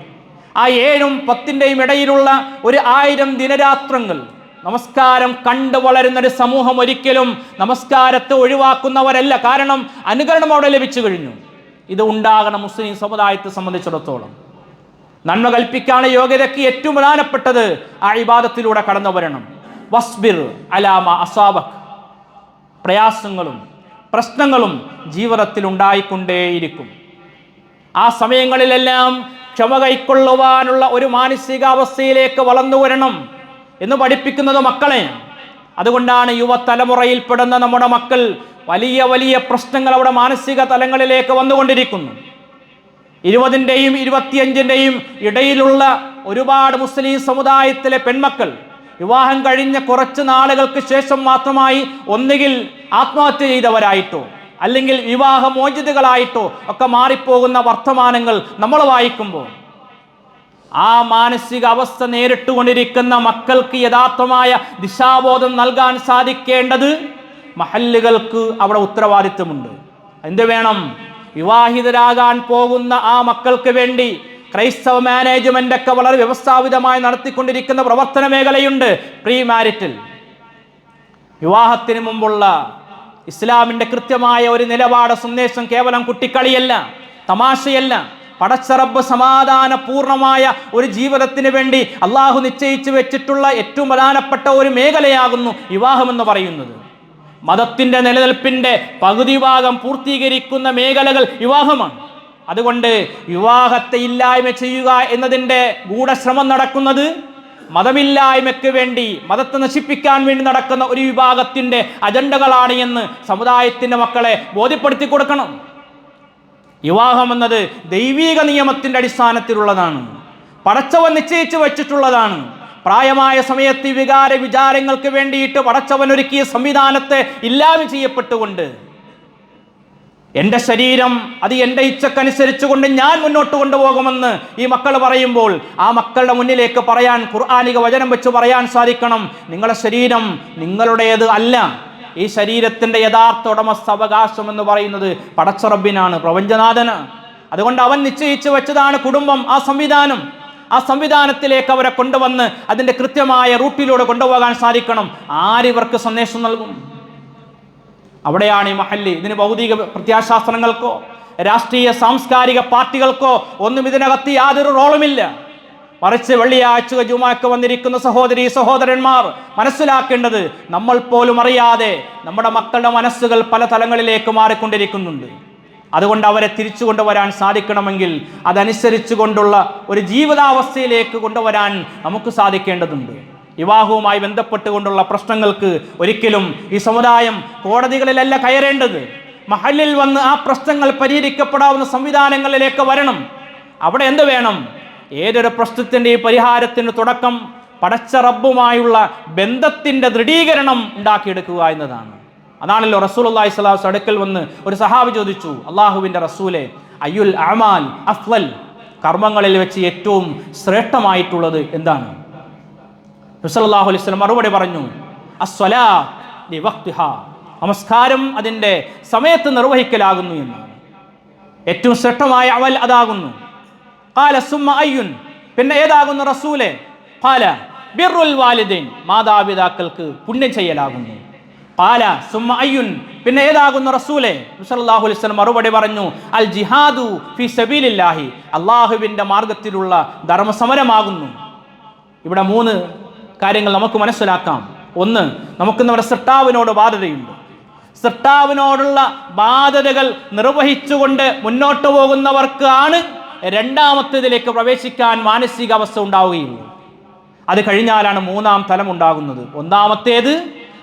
ആ 7ഉം 10ൻ്റെയും ഇടയിലുള്ള ഒരു 1000 ദിനരാത്രങ്ങൾ നമസ്കാരം കണ്ടു വളരുന്നൊരു സമൂഹം ഒരിക്കലും നമസ്കാരത്തെ ഒഴിവാക്കുന്നവരല്ല. കാരണം അനുകരണം അവിടെ ലഭിച്ചു കഴിഞ്ഞു. ഇത് ഉണ്ടാകണം മുസ്ലിം സമുദായത്തെ സംബന്ധിച്ചിടത്തോളം. നന്മ കൽപ്പിക്കാനുള്ള യോഗ്യതയ്ക്ക് ഏറ്റവും പ്രധാനപ്പെട്ടത് ആ ഇബാദത്തിലൂടെ കടന്നു വരണം. വസ്ബിർ അലാമ അസാബക്, പ്രയാസങ്ങളും പ്രശ്നങ്ങളും ജീവിതത്തിൽ ഉണ്ടായിക്കൊണ്ടേയിരിക്കും. ആ സമയങ്ങളിലെല്ലാം ക്ഷമ കൈക്കൊള്ളുവാനുള്ള ഒരു മാനസികാവസ്ഥയിലേക്ക് വളർന്നു വരണം എന്ന് പഠിപ്പിക്കുന്നത് മക്കളെ. അതുകൊണ്ടാണ് യുവതലമുറയിൽപ്പെടുന്ന നമ്മുടെ മക്കൾ വലിയ വലിയ പ്രശ്നങ്ങൾ അവിടെ മാനസിക തലങ്ങളിലേക്ക് വന്നുകൊണ്ടിരിക്കുന്നു. 20ൻ്റെയും 25ൻ്റെയും ഇടയിലുള്ള ഒരുപാട് മുസ്ലിം സമുദായത്തിലെ പെൺമക്കൾ വിവാഹം കഴിഞ്ഞ കുറച്ച് നാളുകൾക്ക് ശേഷം മാത്രമായി ഒന്നുകിൽ ആത്മഹത്യ ചെയ്തവരായിട്ടോ അല്ലെങ്കിൽ വിവാഹമോചിതകളായിട്ടോ ഒക്കെ മാറിപ്പോകുന്ന വർത്തമാനങ്ങൾ നമ്മൾ വായിക്കുമ്പോൾ ആ മാനസിക അവസ്ഥ നേരിട്ടുകൊണ്ടിരിക്കുന്ന മക്കൾക്ക് യഥാർത്ഥമായ ദിശാബോധം നൽകാൻ സാധിക്കേണ്ടത് മഹല്ലുകൾക്ക് അവിടെ ഉത്തരവാദിത്വമുണ്ട്. എന്ത് വേണം? വിവാഹിതരാകാൻ പോകുന്ന ആ മക്കൾക്ക് വേണ്ടി ക്രൈസ്തവ മാനേജ്മെന്റ് ഒക്കെ വളരെ വ്യവസ്ഥാപിതമായി നടത്തിക്കൊണ്ടിരിക്കുന്ന പ്രവർത്തന മേഖലയുണ്ട്. പ്രീ മാരിറ്റൽ വിവാഹത്തിന് മുമ്പുള്ള ഇസ്ലാമിന്റെ കൃത്യമായ ഒരു നിലപാട് സന്ദേശം കേവലം കുട്ടിക്കളിയല്ല, തമാശയല്ല. പടച്ചറബ് സമാധാന പൂർണ്ണമായ ഒരു ജീവിതത്തിന് വേണ്ടി അള്ളാഹു നിശ്ചയിച്ചു വെച്ചിട്ടുള്ള ഏറ്റവും പ്രധാനപ്പെട്ട ഒരു മേഖലയാകുന്നു വിവാഹമെന്ന് പറയുന്നത്. മതത്തിന്റെ നിലനിൽപ്പിന്റെ പകുതി ഭാഗം പൂർത്തീകരിക്കുന്ന മേഖലകൾ വിവാഹമാണ്. അതുകൊണ്ട് വിവാഹത്തെ ഇല്ലായ്മ ചെയ്യുക എന്നതിൻ്റെ ഗൂഢശ്രമം നടക്കുന്നത് മതമില്ലായ്മയ്ക്ക് വേണ്ടി, മതത്തെ നശിപ്പിക്കാൻ വേണ്ടി നടക്കുന്ന ഒരു വിഭാഗത്തിൻ്റെ അജണ്ടകളാണ് എന്ന് സമുദായത്തിൻ്റെ മക്കളെ ബോധ്യപ്പെടുത്തി കൊടുക്കണം. വിവാഹം എന്നത് ദൈവീക നിയമത്തിൻ്റെ അടിസ്ഥാനത്തിലുള്ളതാണ്, പടച്ചവൻ നിശ്ചയിച്ചു വച്ചിട്ടുള്ളതാണ്. പ്രായമായ സമയത്ത് വിചാരങ്ങൾക്ക് വേണ്ടിയിട്ട് പടച്ചവൻ ഒരുക്കിയ സംവിധാനത്തെ ഇല്ലായ്മ ചെയ്യപ്പെട്ടുകൊണ്ട് എൻ്റെ ശരീരം അത് എൻ്റെ ഇച്ഛക്കനുസരിച്ച് കൊണ്ട് ഞാൻ മുന്നോട്ട് കൊണ്ടുപോകുമെന്ന് ഈ മക്കൾ പറയുമ്പോൾ ആ മക്കളുടെ മുന്നിലേക്ക് പറയാൻ ഖുർആനിക വചനം വെച്ച് പറയാൻ സാധിക്കണം, നിങ്ങളുടെ ശരീരം നിങ്ങളുടേത് അല്ല. ഈ ശരീരത്തിൻ്റെ യഥാർത്ഥ ഉടമസ്ഥാവകാശം എന്ന് പറയുന്നത് പടച്ചറബിനാണ്, പ്രപഞ്ചനാഥന്. അതുകൊണ്ട് അവൻ നിശ്ചയിച്ചു വെച്ചതാണ് കുടുംബം. ആ സംവിധാനത്തിലേക്ക് അവരെ കൊണ്ടുവന്ന് അതിൻ്റെ കൃത്യമായ റൂട്ടിലൂടെ കൊണ്ടുപോകാൻ സാധിക്കണം. ആരിവർക്ക് സന്ദേശം നൽകും? അവിടെയാണ് ഈ മഹല്ല്. ഇതിന് ഭൗതിക പ്രത്യാശാസ്ത്രങ്ങൾക്കോ രാഷ്ട്രീയ സാംസ്കാരിക പാർട്ടികൾക്കോ ഒന്നും ഇതിനകത്ത് യാതൊരു റോളുമില്ല. മറിച്ച് വെള്ളിയാഴ്ച ജുമാക്ക് വന്നിരിക്കുന്ന സഹോദരീ സഹോദരന്മാർ മനസ്സിലാക്കേണ്ടത്, നമ്മൾ പോലും അറിയാതെ നമ്മുടെ മക്കളുടെ മനസ്സുകൾ പല തലങ്ങളിലേക്ക് മാറിക്കൊണ്ടിരിക്കുന്നുണ്ട്. അതുകൊണ്ട് അവരെ തിരിച്ചു കൊണ്ടുവരാൻ സാധിക്കണമെങ്കിൽ അതനുസരിച്ച് കൊണ്ടുള്ള ഒരു ജീവിതാവസ്ഥയിലേക്ക് കൊണ്ടുവരാൻ നമുക്ക് സാധിക്കേണ്ടതുണ്ട്. വിവാഹവുമായി ബന്ധപ്പെട്ടുകൊണ്ടുള്ള പ്രശ്നങ്ങൾക്ക് ഒരിക്കലും ഈ സമുദായം കോടതികളിലല്ല കയറേണ്ടത്. മഹല്ലിൽ വന്ന് ആ പ്രശ്നങ്ങൾ പരിഹരിക്കപ്പെടാവുന്ന സംവിധാനങ്ങളിലേക്ക് വരണം. അവിടെ എന്ത് വേണം? ഏതൊരു പ്രശ്നത്തിൻ്റെ പരിഹാരത്തിന് തുടക്കം പടച്ച റബ്ബുമായുള്ള ബന്ധത്തിൻ്റെ ദൃഢീകരണം ഉണ്ടാക്കിയെടുക്കുക എന്നതാണ്. അതാണല്ലോ റസൂലുള്ളാഹി സ്വല്ലല്ലാഹു അലൈഹി വസല്ലം അടുക്കൽ വന്ന് ഒരു സഹാബി ചോദിച്ചു, അള്ളാഹുവിൻ്റെ റസൂലെ, അയ്യുൽ അമാൽ അഫ്ളൽ, കർമ്മങ്ങളിൽ വെച്ച് ഏറ്റവും ശ്രേഷ്ഠമായിട്ടുള്ളത് എന്താണ്? നബി സല്ലല്ലാഹു അലൈഹി വസല്ലം മറുപടി പറഞ്ഞു, അസ്സലാ ലിവഖ്തിഹാ, നമസ്കാരം അതിൻ്റെ സമയത്ത് നിർവഹിക്കലാകുന്നു എന്നാണ്. ഏറ്റവും ശ്രേഷ്ഠമായ അമൽ അതാകുന്നു. ഖാല സുമ്മ അയ്യുൻ, പിന്നെ ഏതാകുന്നു റസൂലെ? ഖാല ബിർറുൽ വാലിദൈൻ, മാതാപിതാക്കൾക്ക് പുണ്യം ചെയ്യലാകുന്നു. ഖാല സുമ്മ അയ്യുൻ, പിന്നെ ഏതാകുന്നു റസൂലെ? സല്ലല്ലാഹു അലൈഹി വസല്ലം മറുപടി പറഞ്ഞു, അൽ ജിഹാദു ഫീ സബീലില്ലാഹി, അല്ലാഹുവിൻ്റെ മാർഗത്തിലുള്ള ധർമ്മസമരമാകുന്നു. ഇവിടെ 3 കാര്യങ്ങൾ നമുക്ക് മനസ്സിലാക്കാം. ഒന്ന്, നമുക്ക് നമ്മുടെ സൃഷ്ടാവിനോട് ബാധ്യതയുണ്ട്. സൃഷ്ടാവിനോടുള്ള ബാധ്യതകൾ നിർവഹിച്ചുകൊണ്ട് മുന്നോട്ട് പോകുന്നവർക്കാണ് രണ്ടാമത്തേതിലേക്ക് പ്രവേശിക്കാൻ മാനസികാവസ്ഥ ഉണ്ടാവുകയുള്ളൂ. അത് കഴിഞ്ഞാലാണ് 3-ാം തലം ഉണ്ടാകുന്നത്. ഒന്നാമത്തേത്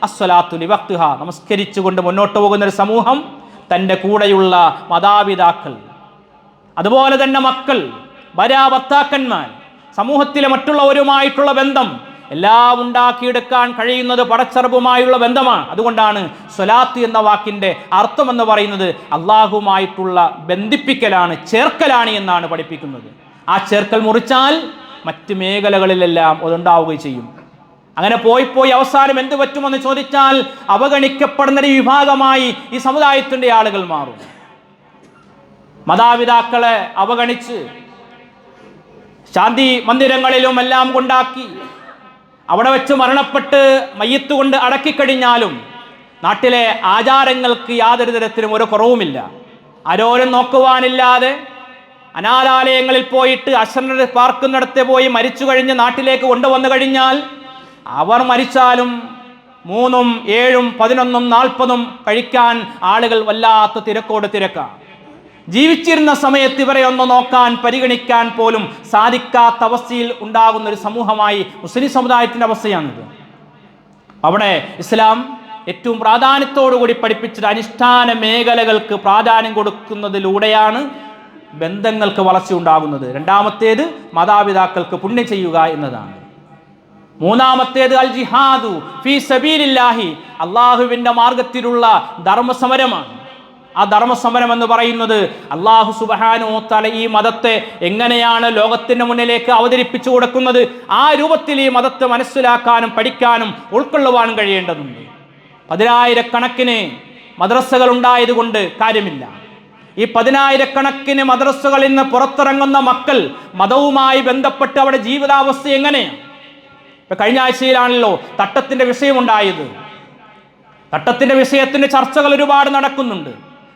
അസ്സലാത്തു ലിവഖ്തിഹാ, നമസ്കരിച്ചുകൊണ്ട് മുന്നോട്ട് പോകുന്ന ഒരു സമൂഹം, തൻ്റെ കൂടെയുള്ള മാതാപിതാക്കൾ, അതുപോലെ തന്നെ മക്കൾ, ഭാര്യ ഭർത്താക്കന്മാർ, സമൂഹത്തിലെ മറ്റുള്ളവരുമായിട്ടുള്ള ബന്ധം എല്ലാം ഉണ്ടാക്കിയെടുക്കാൻ കഴിയുന്നത് പടച്ചറബുമായുള്ള ബന്ധമാണ്. അതുകൊണ്ടാണ് സ്വലാത്ത് എന്ന വാക്കിൻ്റെ അർത്ഥമെന്ന് പറയുന്നത് അള്ളാഹുമായിട്ടുള്ള ബന്ധിപ്പിക്കലാണ്, ചേർക്കലാണ് എന്നാണ് പഠിപ്പിക്കുന്നത്. ആ ചേർക്കൽ മുറിച്ചാൽ മറ്റ് മേഖലകളിലെല്ലാം അതുണ്ടാവുകയും ചെയ്യും. അങ്ങനെ പോയി അവസാനം എന്ത് പറ്റുമെന്ന് ചോദിച്ചാൽ അവഗണിക്കപ്പെടുന്ന ഒരു വിഭാഗമായി ഈ സമുദായത്തിൻ്റെ ആളുകൾ മാറും. മാതാപിതാക്കളെ അവഗണിച്ച് ശാന്തി മന്ദിരങ്ങളിലും എല്ലാം കൊണ്ടാക്കി അവിടെ വെച്ച് മരണപ്പെട്ട് മയ്യത്ത് കൊണ്ട് അടക്കിക്കഴിഞ്ഞാലും നാട്ടിലെ ആചാരങ്ങൾക്ക് യാതൊരു തരത്തിലും ഒരു കുറവുമില്ല. ആരോരും നോക്കുവാനില്ലാതെ അനാഥാലയങ്ങളിൽ പോയിട്ട് അശരണ പാർക്കുന്നിടത്ത് പോയി മരിച്ചു കഴിഞ്ഞ് നാട്ടിലേക്ക് കൊണ്ടുവന്നു കഴിഞ്ഞാൽ അവർ മരിച്ചാലും 3ഉം 7ഉം 11ഉം 40ഉം കഴിക്കാൻ ആളുകൾ വല്ലാത്ത തിരക്കാണ്. ജീവിച്ചിരുന്ന സമയത്ത് ഇവരെ ഒന്ന് നോക്കാൻ പരിഗണിക്കാൻ പോലും സാധിക്കാത്ത അവസ്ഥയിൽ ഉണ്ടാകുന്ന ഒരു സമൂഹമായി മുസ്ലിം സമുദായത്തിൻ്റെ അവസ്ഥയാണിത്. അവിടെ ഇസ്ലാം ഏറ്റവും പ്രാധാന്യത്തോടുകൂടി പഠിപ്പിച്ചത് അനുഷ്ഠാന മേഖലകൾക്ക് പ്രാധാന്യം കൊടുക്കുന്നതിലൂടെയാണ് ബന്ധങ്ങൾക്ക് വളർച്ച ഉണ്ടാകുന്നത്. രണ്ടാമത്തേത് മാതാപിതാക്കൾക്ക് പുണ്യം ചെയ്യുക എന്നതാണ്. മൂന്നാമത്തേത് അൽ ജിഹാദു ഫീ സബീലില്ലാഹി, അള്ളാഹുവിൻ്റെ മാർഗത്തിലുള്ള ധർമ്മസമരമാണ്. ആ ധർമ്മസമരം എന്ന് പറയുന്നത് അള്ളാഹു സുബ്ഹാനഹു വ തആല ഈ മതത്തെ എങ്ങനെയാണ് ലോകത്തിന് മുന്നിലേക്ക് അവതരിപ്പിച്ചു കൊടുക്കുന്നത്, ആ രൂപത്തിൽ ഈ മതത്തെ മനസ്സിലാക്കാനും പഠിക്കാനും ഉൾക്കൊള്ളുവാനും കഴിയേണ്ടതുണ്ട്. 10,000-കണക്കിന് മദ്രസകൾ ഉണ്ടായതുകൊണ്ട് കാര്യമില്ല. ഈ 10,000-കണക്കിന് മദ്രസകളിൽ നിന്ന് പുറത്തിറങ്ങുന്ന മക്കൾ മതവുമായി ബന്ധപ്പെട്ട് അവിടെ ജീവിതാവസ്ഥ എങ്ങനെയാണ്? ഇപ്പൊ കഴിഞ്ഞ ആഴ്ചയിലാണല്ലോ തട്ടത്തിന്റെ വിഷയമുണ്ടായത്. തട്ടത്തിന്റെ വിഷയത്തിന്റെ ചർച്ചകൾ ഒരുപാട് നടക്കുന്നുണ്ട്.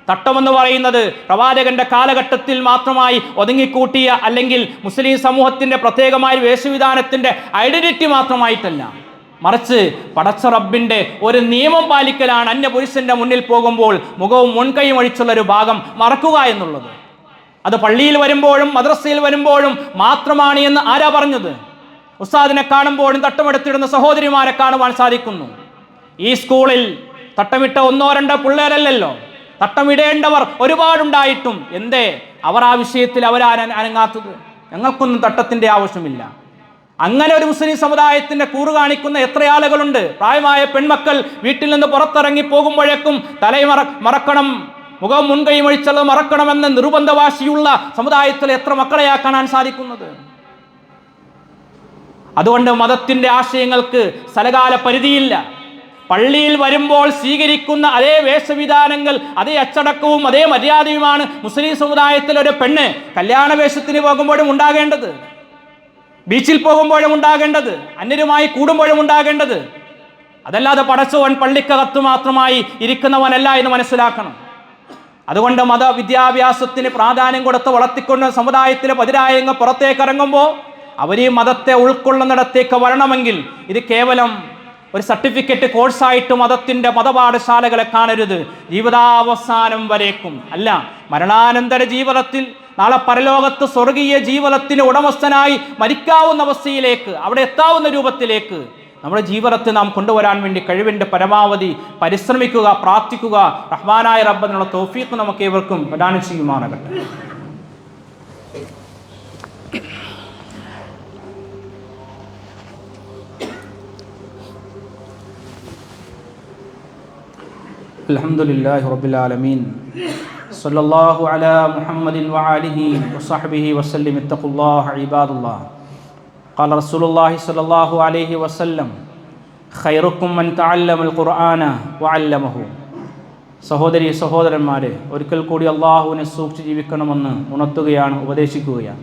തട്ടമെന്ന് പറയുന്നത് പ്രവാചകന്റെ കാലഘട്ടത്തിൽ മാത്രമായി ഒതുങ്ങിക്കൂട്ടിയ അല്ലെങ്കിൽ മുസ്ലിം സമൂഹത്തിന്റെ പ്രത്യേകമായ വേഷവിധാനത്തിന്റെ ഐഡന്റിറ്റി മാത്രമായിട്ടല്ല, മറിച്ച് പടച്ച റബ്ബിന്റെ ഒരു നിയമം പാലിക്കലാണ്. അന്യപുരുഷന്റെ മുന്നിൽ പോകുമ്പോൾ മുഖവും മുൻകൈയും ഒഴിച്ചുള്ള ഒരു ഭാഗം മറക്കുക എന്നുള്ളത്. അത് പള്ളിയിൽ വരുമ്പോഴും മദ്രസയിൽ വരുമ്പോഴും മാത്രമാണ് എന്ന് ആരാ പറഞ്ഞത്? ഉസ്താദിനെ കാണുമ്പോഴും തട്ടമെടുത്തിടുന്ന സഹോദരിമാരെ കാണുവാൻ സാധിക്കുന്നു. ഈ സ്കൂളിൽ തട്ടമിട്ട 1-2 പിള്ളേരല്ലല്ലോ, തട്ടമിടേണ്ടവർ ഒരുപാടുണ്ടായിട്ടും എന്തേ അവർ ആ വിഷയത്തിൽ അനങ്ങാത്തത്? ഞങ്ങൾക്കൊന്നും തട്ടത്തിന്റെ ആവശ്യമില്ല. അങ്ങനെ ഒരു മുസ്ലിം സമുദായത്തിന്റെ കൂറ് കാണിക്കുന്ന എത്ര ആളുകളുണ്ട്? പ്രായമായ പെൺമക്കൾ വീട്ടിൽ നിന്ന് പുറത്തിറങ്ങി പോകുമ്പോഴേക്കും മറക്കണം, മുഖം മുൻകൈയും ഒഴിച്ചത് മറക്കണമെന്ന് നിർബന്ധവാശിയുള്ള സമുദായത്തിൽ എത്ര മക്കളെയാ കാണാൻ സാധിക്കുന്നത്? അതുകൊണ്ട് മതത്തിന്റെ ആശയങ്ങൾക്ക് സ്ഥലകാല പരിധിയില്ല. പള്ളിയിൽ വരുമ്പോൾ സ്വീകരിക്കുന്ന അതേ വേഷവിധാനങ്ങൾ, അതേ അച്ചടക്കവും അതേ മര്യാദയുമാണ് മുസ്ലിം സമുദായത്തിൽ ഒരു പെണ്ണ് കല്യാണ വേഷത്തിന് പോകുമ്പോഴും ഉണ്ടാകേണ്ടത്, ബീച്ചിൽ പോകുമ്പോഴും ഉണ്ടാകേണ്ടത്, അന്യരുമായി കൂടുമ്പോഴും ഉണ്ടാകേണ്ടത്. അതല്ലാതെ പടച്ചവൻ പള്ളിക്കകത്ത് മാത്രമായി ഇരിക്കുന്നവനല്ല എന്ന് മനസ്സിലാക്കണം. അതുകൊണ്ട് മതവിദ്യാഭ്യാസത്തിന് പ്രാധാന്യം കൊടുത്ത് വളർത്തിക്കൊണ്ട് സമുദായത്തിലെ 10,000 പുറത്തേക്ക് ഇറങ്ങുമ്പോൾ അവർ ഈ മതത്തെ ഉൾക്കൊള്ളുന്നിടത്തേക്ക് വരണമെങ്കിൽ ഇത് കേവലം ഒരു സർട്ടിഫിക്കറ്റ് കോഴ്സായിട്ട് മതപാഠശാലകളെ കാണരുത്. ജീവിതാവസാനം വരേക്കും അല്ല, മരണാനന്തര ജീവിതത്തിൽ നാളെ പരലോകത്ത് സ്വർഗീയ ജീവിതത്തിന് ഉടമസ്ഥനായി മരിക്കാവുന്ന അവസ്ഥയിലേക്ക്, അവിടെ എത്താവുന്ന രൂപത്തിലേക്ക് നമ്മുടെ ജീവിതത്തെ നാം കൊണ്ടുവരാൻ വേണ്ടി കഴിവിൻ്റെ പരമാവധി പരിശ്രമിക്കുക, പ്രാർത്ഥിക്കുക. റഹ്മാനായ റബ്ബിനുള്ള തൗഫീഖ് നമുക്ക് ഏവർക്കും പ്രദാനം ചെയ്യുമാറാകട്ടെ. അൽഹംദുലില്ലാഹി റബ്ബിൽ ആലമീൻ സല്ലല്ലാഹു അലാ മുഹമ്മദിൻ വആലിഹി വസഹ്ബിഹി വസല്ലം. ഇത്തഖുല്ലാഹ ഇബാദല്ലാഹ്. ഖാല റസൂലുള്ളാഹി സ്വല്ലല്ലാഹു അലൈഹി വസല്ലം ഖൈറുക്കും മൻ തഅല്ലമൽ ഖുർആന വഅല്ലമഹു. സഹോദരന്മാരെ, ഒരിക്കൽ കൂടി അള്ളാഹുവിനെ സൂക്ഷിച്ച് ജീവിക്കണമെന്ന് ഉണർത്തുകയാണ്, ഉപദേശിക്കുകയാണ്.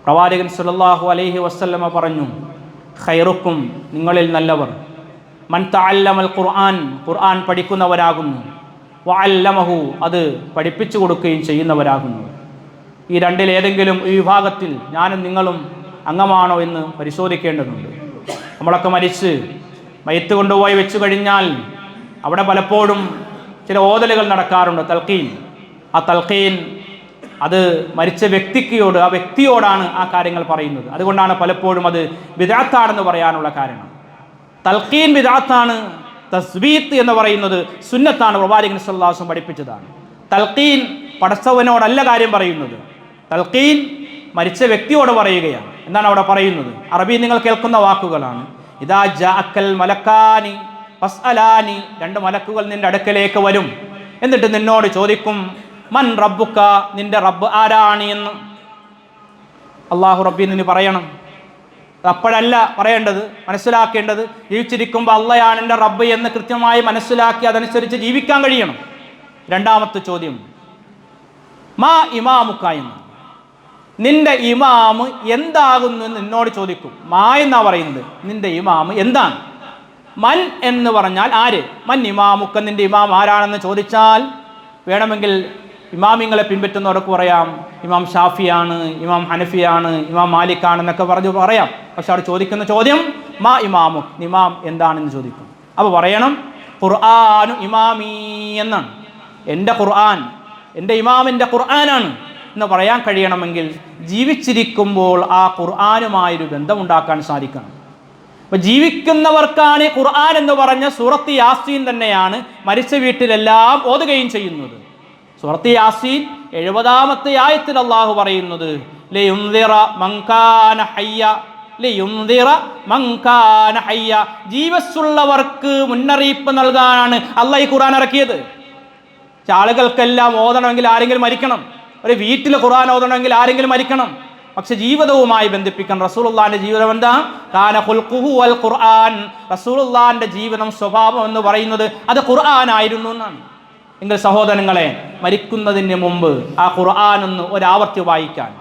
പ്രവാചകൻ സ്വല്ലല്ലാഹു അലൈഹി വസല്ലമ പറഞ്ഞു, ഖൈറുക്കും, നിങ്ങളിൽ നല്ലവർ, മൻ തഅല്ലമൽ ഖുർആൻ, ഖുർആൻ പഠിക്കുന്നവരാകുന്നു, വഅല്ലമഹു, അത് പഠിപ്പിച്ചു കൊടുക്കുകയും ചെയ്യുന്നവരാകുന്നു. ഈ രണ്ടിലേതെങ്കിലും ഈ വിഭാഗത്തിൽ ഞാനും നിങ്ങളും അംഗമാണോ എന്ന് പരിശോധിക്കേണ്ടതുണ്ട്. നമ്മളൊക്കെ മരിച്ച് മയ്യത്ത് കൊണ്ടുപോയി വെച്ചു കഴിഞ്ഞാൽ അവിടെ പലപ്പോഴും ചില ഓതലുകൾ നടക്കാറുണ്ട്, തൽഖീൻ. ആ തൽഖീൻ അത് മരിച്ച ആ വ്യക്തിയോടാണ് ആ കാര്യങ്ങൾ പറയുന്നത്. അതുകൊണ്ടാണ് പലപ്പോഴും അത് ബിദ്അത്താണെന്ന് പറയാനുള്ള കാരണം. തൽഖീൻ ബിദ്അത്താണ്, തസ്ബീത്ത് എന്ന് പറയുന്നത് സുന്നത്താണ്, പ്രവാചകൻ സല്ലല്ലാഹു അലൈഹി വസല്ലം പഠിപ്പിച്ചതാണ്. തൽഖീൻ പടച്ചവനോടല്ല കാര്യം പറയുന്നത്, തൽഖീൻ മരിച്ച വ്യക്തിയോട് പറയുകയാണ്. എന്താണ് അവിടെ പറയുന്നത്? അറബി നിങ്ങൾ കേൾക്കുന്ന വാക്കുകളാണ്. ഇദാ ജാഅക്കൽ മലക്കാനി ഫസ്അലാനി, 2 മലക്കുകൾ നിന്റെ അടുക്കലേക്ക് വരും, എന്നിട്ട് നിന്നോട് ചോദിക്കും, മൻ റബ്ബുക, നിന്റെ റബ്ബ് ആരാണ് എന്ന്. അല്ലാഹു റബ്ബി എന്ന് പറയണം. അപ്പോഴല്ല പറയേണ്ടത്, മനസ്സിലാക്കേണ്ടത് ജീവിച്ചിരിക്കുമ്പോൾ അള്ളയാണ് എൻ്റെ റബ്ബ് എന്ന് കൃത്യമായി മനസ്സിലാക്കി അതനുസരിച്ച് ജീവിക്കാൻ കഴിയണം. രണ്ടാമത്തെ ചോദ്യം, മാ ഇമാമുക്ക എന്ന്, നിന്റെ ഇമാമ് എന്താകുന്നു എന്ന് നിന്നോട് ചോദിക്കും. മാ എന്നാ പറയുന്നത്, നിന്റെ ഇമാമ് എന്താണ്. മൻ എന്ന് പറഞ്ഞാൽ ആര്, മൻ ഇമാമുക്ക, നിന്റെ ഇമാം ആരാണെന്ന് ചോദിച്ചാൽ വേണമെങ്കിൽ ഇമാമിങ്ങളെ പിൻപറ്റുന്നവർക്ക് പറയാം ഇമാം ഷാഫിയാണ്, ഇമാം ഹനഫിയാണ്, ഇമാം മാലിക്കാണെന്നൊക്കെ പറയാം. പക്ഷെ അവിടെ ചോദിക്കുന്ന ചോദ്യം മാ ഇമാമു, ഇമാം എന്താണെന്ന് ചോദിക്കും. അപ്പോൾ പറയണം ഖുർആനു ഇമാമീ എന്നാണ്. എൻ്റെ ഖുർആൻ എൻ്റെ ഇമാമിൻ്റെ ഖുർആനാണ് എന്ന് പറയാൻ കഴിയണമെങ്കിൽ ജീവിച്ചിരിക്കുമ്പോൾ ആ ഖുർആനുമായൊരു ബന്ധമുണ്ടാക്കാൻ സാധിക്കണം. അപ്പോൾ ജീവിക്കുന്നവർക്കാണ് ഖുർആൻ എന്ന് പറഞ്ഞ സൂറത്ത് യാസീൻ തന്നെയാണ് മരിച്ച വീട്ടിലെല്ലാം ഓതുകയും ചെയ്യുന്നത്. സൂറത്ത് യാസീൻ 70-ാമത്തെ ആയത്തിൽ അള്ളാഹു പറയുന്നത് ലയുൻദിറ മൻകാന ഹയ്യ, ലയുൻദിറ മൻകാന ഹയ്യ, ജീവസ്സുള്ളവർക്ക് മുന്നറിയിപ്പ് നൽകാനാണ് അള്ളാഹ് ഈ ഖുർആൻ ഇറക്കിയത്. ആളുകൾക്കെല്ലാം ഓതണമെങ്കിൽ ആരെങ്കിലും മരിക്കണം, ഒരു വീട്ടിൽ ഖുർആൻ ഓതണമെങ്കിൽ ആരെങ്കിലും മരിക്കണം. പക്ഷെ ജീവിതവുമായി ബന്ധിപ്പിക്കണം. റസൂലുള്ളാഹിന്റെ ജീവിതം എന്താ? കാന ഖുൽഖുഹു വൽ ഖുർആൻ, റസൂലുള്ളാഹിന്റെ ജീവിതം സ്വഭാവം എന്ന് പറയുന്നത് അത് ഖുർആൻ ആയിരുന്നു എന്നാണ്. എങ്കിൽ സഹോദരങ്ങളെ, മരിക്കുന്നതിന് മുമ്പ് ആ ഖുർആൻ ഒന്ന് ഒരാവർത്തി വായിക്കാൻ,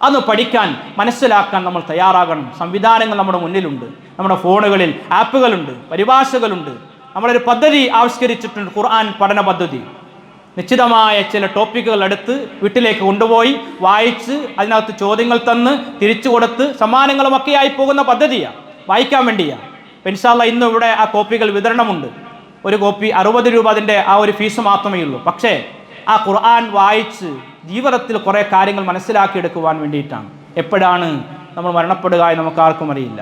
അന്ന് പഠിക്കാൻ, മനസ്സിലാക്കാൻ നമ്മൾ തയ്യാറാകണം. സംവിധാനങ്ങൾ നമ്മുടെ മുന്നിലുണ്ട്. നമ്മുടെ ഫോണുകളിൽ ആപ്പുകളുണ്ട്, പരിഭാഷകളുണ്ട്. നമ്മളൊരു പദ്ധതി ആവിഷ്കരിച്ചിട്ടുണ്ട്, ഖുർആൻ പഠന പദ്ധതി. നിശ്ചിതമായ ചില ടോപ്പിക്കുകൾ എടുത്ത് വീട്ടിലേക്ക് കൊണ്ടുപോയി വായിച്ച് അതിനകത്ത് ചോദ്യങ്ങൾ തന്ന് തിരിച്ചു കൊടുത്ത് സമ്മാനങ്ങളുമൊക്കെ ആയി പോകുന്ന പദ്ധതിയാണ്, വായിക്കാൻ വേണ്ടിയാണ്. ഇൻഷാ അല്ലാഹ് ഇന്ന് ഇവിടെ ആ കോപ്പികൾ വിതരണമുണ്ട്. ഒരു കോപ്പി 60 രൂപ, അതിൻ്റെ ആ ഒരു ഫീസ് മാത്രമേ ഉള്ളൂ. പക്ഷേ ആ ഖുർആൻ വായിച്ച് ജീവിതത്തിൽ കുറേ കാര്യങ്ങൾ മനസ്സിലാക്കിയെടുക്കുവാൻ വേണ്ടിയിട്ടാണ്. എപ്പോഴാണ് നമ്മൾ മരണപ്പെടുക എന്ന് നമുക്ക് ആർക്കും അറിയില്ല.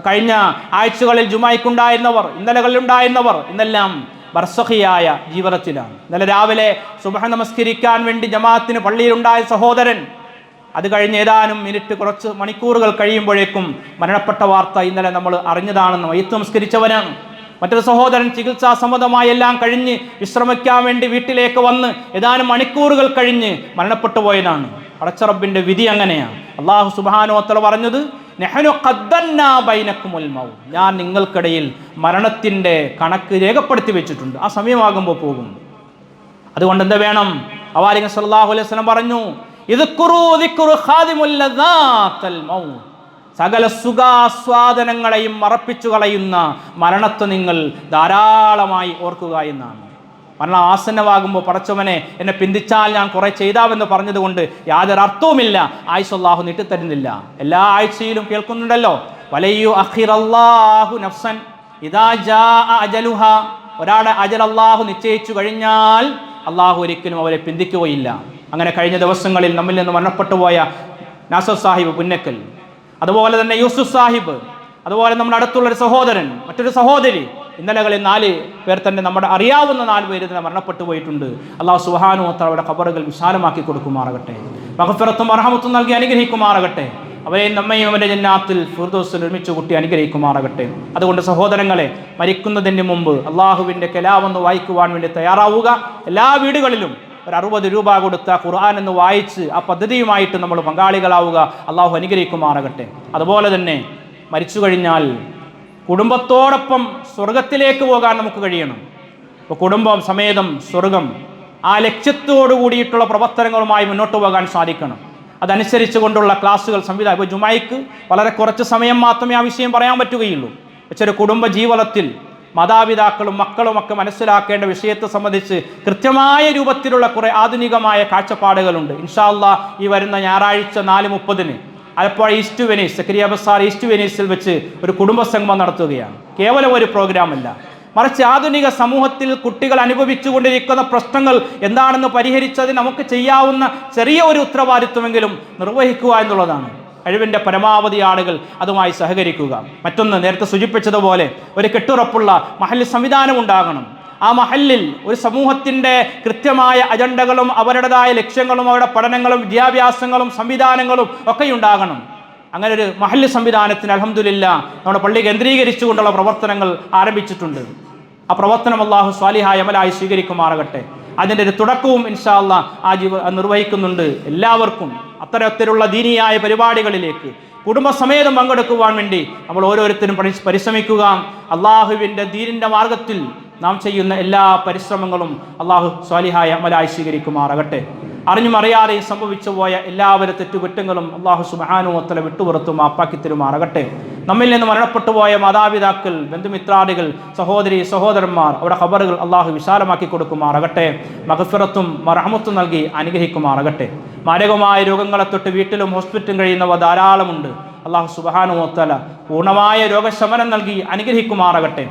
കഴിഞ്ഞ ആഴ്ചകളിൽ ജുമായ്ക്കുണ്ടായിരുന്നവർ, ഇന്നലകളിലുണ്ടായിരുന്നവർ ഇന്നെല്ലാം ബർസഖിയായ ജീവിതത്തിലാണ്. ഇന്നലെ രാവിലെ സുബ്ഹ് നമസ്കരിക്കാൻ വേണ്ടി ജമാഅത്തിന് പള്ളിയിലുണ്ടായ സഹോദരൻ, അത് കഴിഞ്ഞ് ഏതാനും മിനിറ്റ്, കുറച്ച് മണിക്കൂറുകൾ കഴിയുമ്പോഴേക്കും മരണപ്പെട്ട വാർത്ത ഇന്നലെ നമ്മൾ അറിഞ്ഞതാണെന്ന്. മയ്യിത്ത് നമസ്കരിച്ചവനാണ്. മറ്റൊരു സഹോദരൻ ചികിത്സാ സംബന്ധമായി എല്ലാം കഴിഞ്ഞ് വിശ്രമിക്കാൻ വേണ്ടി വീട്ടിലേക്ക് വന്ന് ഏതാനും മണിക്കൂറുകൾ കഴിഞ്ഞ് മരണപ്പെട്ടു പോയതാണ്. പടച്ച റബ്ബിൻ്റെ വിധി അങ്ങനെയാണ്. അല്ലാഹു സുബ്ഹാനഹു വ തആല പറഞ്ഞത് നഹ്നു ഖദ്ദർനാ ബൈനക്കുമുൽ മൗത്ത്, ഞാൻ നിങ്ങൾക്കിടയിൽ മരണത്തിൻ്റെ കണക്ക് രേഖപ്പെടുത്തി വെച്ചിട്ടുണ്ട്. ആ സമയമാകുമ്പോൾ പോകും. അതുകൊണ്ട് എന്ത് വേണം? പ്രവാചകൻ സല്ലല്ലാഹു അലൈഹി വസല്ലം പറഞ്ഞു, ഇദ്കുറൂ ദിക്റു ഖാദിമുൽ ലദാത്തൽ മൗത്ത്, സകല സുഖാസ്വാദനങ്ങളെയും മറപ്പിച്ചു കളയുന്ന മരണത്തെ നിങ്ങൾ ധാരാളമായി ഓർക്കുക എന്നാണ്. മരണം ആസന്നമാകുമ്പോൾ പടച്ചവനെ എന്നെ പിന്തിച്ചാൽ ഞാൻ കുറെ ചെയ്താവെന്ന് പറഞ്ഞതുകൊണ്ട് യാതൊരു അർത്ഥവുമില്ല. ആയുസ് അല്ലാഹു നീട്ടിത്തരുന്നില്ല. എല്ലാ ആഴ്ചയിലും കേൾക്കുന്നുണ്ടല്ലോ, വലയ്യു അഖിറല്ലാഹു നഫ്സൻ ഇദാ ജാഅ അജലുഹാ, ഒരാളുടെ അജൽ അല്ലാഹു നിശ്ചയിച്ചു കഴിഞ്ഞാൽ അല്ലാഹു ഒരിക്കലും അവരെ പിന്തിക്കുകയില്ല. അങ്ങനെ കഴിഞ്ഞ ദിവസങ്ങളിൽ നമ്മിൽ നിന്ന് മരണപ്പെട്ടു പോയ നാസർ സാഹിബ് പുന്നക്കൽ, അതുപോലെ തന്നെ യൂസുഫ് സാഹിബ്, അതുപോലെ നമ്മുടെ അടുത്തുള്ളൊരു സഹോദരൻ, മറ്റൊരു സഹോദരി, ഇന്നലകളിൽ 4 പേർ തന്നെ നമ്മുടെ അറിയാവുന്ന 4 പേര് തന്നെ മരണപ്പെട്ടു പോയിട്ടുണ്ട്. അല്ലാഹു സുബ്ഹാനഹു വ തആല അവരുടെ ഖബറുകൾ വിശാലമാക്കി കൊടുക്കുമാറാകട്ടെ, മഗ്ഫിറത്തും റഹ്മത്തും നൽകി അനുഗ്രഹിക്കുമാറാകട്ടെ. അവരെയും നമ്മയും അവരുടെ ജന്നാത്തിൽ ഫിർദൗസിൽ ഒരുമിച്ച് കൂട്ടി അനുഗ്രഹിക്കുമാറാകട്ടെ. അതുകൊണ്ട് സഹോദരങ്ങളെ, മരിക്കുന്നതിന് മുമ്പ് അള്ളാഹുവിൻ്റെ കലാമൊന്ന് വായിക്കുവാൻ വേണ്ടി തയ്യാറാവുക. എല്ലാ വീടുകളിലും ഒരു 60 രൂപ കൊടുത്ത ഖുർആൻ എന്ന് വായിച്ച് ആ പദ്ധതിയുമായിട്ട് നമ്മൾ പങ്കാളികളാവുക. അള്ളാഹു അനുഗ്രഹിക്കുമാറാകട്ടെ. അതുപോലെ തന്നെ മരിച്ചു കഴിഞ്ഞാൽ കുടുംബത്തോടൊപ്പം സ്വർഗത്തിലേക്ക് പോകാൻ നമുക്ക് കഴിയണം. അപ്പോൾ കുടുംബം സമേതം സ്വർഗം, ആ ലക്ഷ്യത്തോടു കൂടിയിട്ടുള്ള പ്രവർത്തനങ്ങളുമായി മുന്നോട്ട് പോകാൻ സാധിക്കണം. അതനുസരിച്ച് കൊണ്ടുള്ള ക്ലാസ്സുകൾ സംവിധാനം. ഇപ്പോൾ ജുമായ്ക്ക് വളരെ കുറച്ച് സമയം മാത്രമേ ആ വിഷയം പറയാൻ പറ്റുകയുള്ളൂ. പക്ഷേ ഒരു കുടുംബ ജീവിതത്തിൽ മാതാപിതാക്കളും മക്കളുമൊക്കെ മനസ്സിലാക്കേണ്ട വിഷയത്തെ സംബന്ധിച്ച് കൃത്യമായ രൂപത്തിലുള്ള കുറേ ആധുനികമായ കാഴ്ചപ്പാടുകളുണ്ട്. ഇൻഷാ അല്ലാഹ് ഈ വരുന്ന ഞായറാഴ്ച 4:30 ആലപ്പുഴ ഈസ്റ്റ് വെനീസ്, സക്കരിയ ബസാർ ഈസ്റ്റ് വെനീസിൽ വെച്ച് ഒരു കുടുംബ സംഗമം നടത്തുകയാണ്. കേവലം ഒരു പ്രോഗ്രാമല്ല, മറിച്ച് ആധുനിക സമൂഹത്തിൽ കുട്ടികൾ അനുഭവിച്ചു കൊണ്ടിരിക്കുന്ന പ്രശ്നങ്ങൾ എന്താണെന്ന് പരിഹരിച്ചത് നമുക്ക് ചെയ്യാവുന്ന ചെറിയ ഒരു ഉത്തരവാദിത്വമെങ്കിലും നിർവഹിക്കുക എന്നുള്ളതാണ്. കഴിവിൻ്റെ പരമാവധി ആളുകൾ അതുമായി സഹകരിക്കുക. മറ്റൊന്ന്, നേരത്തെ സൂചിപ്പിച്ചതുപോലെ ഒരു കെട്ടുറപ്പുള്ള മഹല്ല് സംവിധാനം ഉണ്ടാകണം. ആ മഹല്ലിൽ ഒരു സമൂഹത്തിൻ്റെ കൃത്യമായ അജണ്ടകളും അവരുടേതായ ലക്ഷ്യങ്ങളും അവരുടെ പഠനങ്ങളും വിദ്യാഭ്യാസങ്ങളും സംവിധാനങ്ങളും ഒക്കെ ഉണ്ടാകണം. അങ്ങനെ ഒരു മഹല്ല് സംവിധാനത്തിന് അൽഹംദുലില്ലാഹ് നമ്മുടെ പള്ളി കേന്ദ്രീകരിച്ചുകൊണ്ടുള്ള പ്രവർത്തനങ്ങൾ ആരംഭിച്ചിട്ടുണ്ട്. ആ പ്രവർത്തനം അല്ലാഹു സ്വാലിഹായ അമലായി സ്വീകരിക്കുമാറാകട്ടെ. അതിൻ്റെ ഒരു തുടക്കവും ഇൻഷാ അല്ലാഹ് നിർവഹിക്കുന്നുണ്ട്. എല്ലാവർക്കും അത്തരത്തിലുള്ള ദീനിയായ പരിപാടികളിലേക്ക് കുടുംബസമേതം പങ്കെടുക്കുവാൻ വേണ്ടി നമ്മൾ ഓരോരുത്തരും പരിശ്രമിക്കുക. അള്ളാഹുവിൻ്റെ ദീനിൻ്റെ മാർഗത്തിൽ നാം ചെയ്യുന്ന എല്ലാ പരിശ്രമങ്ങളും അള്ളാഹു സ്വാലിഹായ അമലായി സ്വീകരിക്കുമാറാകട്ടെ. അറിഞ്ഞും അറിയാതെയും സംഭവിച്ചു പോയ എല്ലാവരും തെറ്റുകുറ്റങ്ങളും അള്ളാഹു സുബ്ഹാനഹു വ തആല വിട്ടുപുറത്തു മാപ്പാക്കി തരുമാറാകട്ടെ. നമ്മിൽ നിന്ന് മരണപ്പെട്ടു പോയ മാതാപിതാക്കൾ, ബന്ധുമിത്രാദികൾ, സഹോദരി സഹോദരന്മാർ, അവരുടെ ഖബറുകൾ അള്ളാഹു വിശാലമാക്കി കൊടുക്കുമാറാകട്ടെ. മഗ്ഫിറത്തും റഹ്മത്തും നൽകി അനുഗ്രഹിക്കുമാറാകട്ടെ. മാരകമായ രോഗങ്ങളെ തൊട്ട് വീട്ടിലും ഹോസ്പിറ്റലും കഴിയുന്നവ ധാരാളമുണ്ട്. അള്ളാഹു സുബ്ഹാനഹു വ തആല പൂർണ്ണമായ രോഗശമനം നൽകി അനുഗ്രഹിക്കുമാറാകട്ടെ.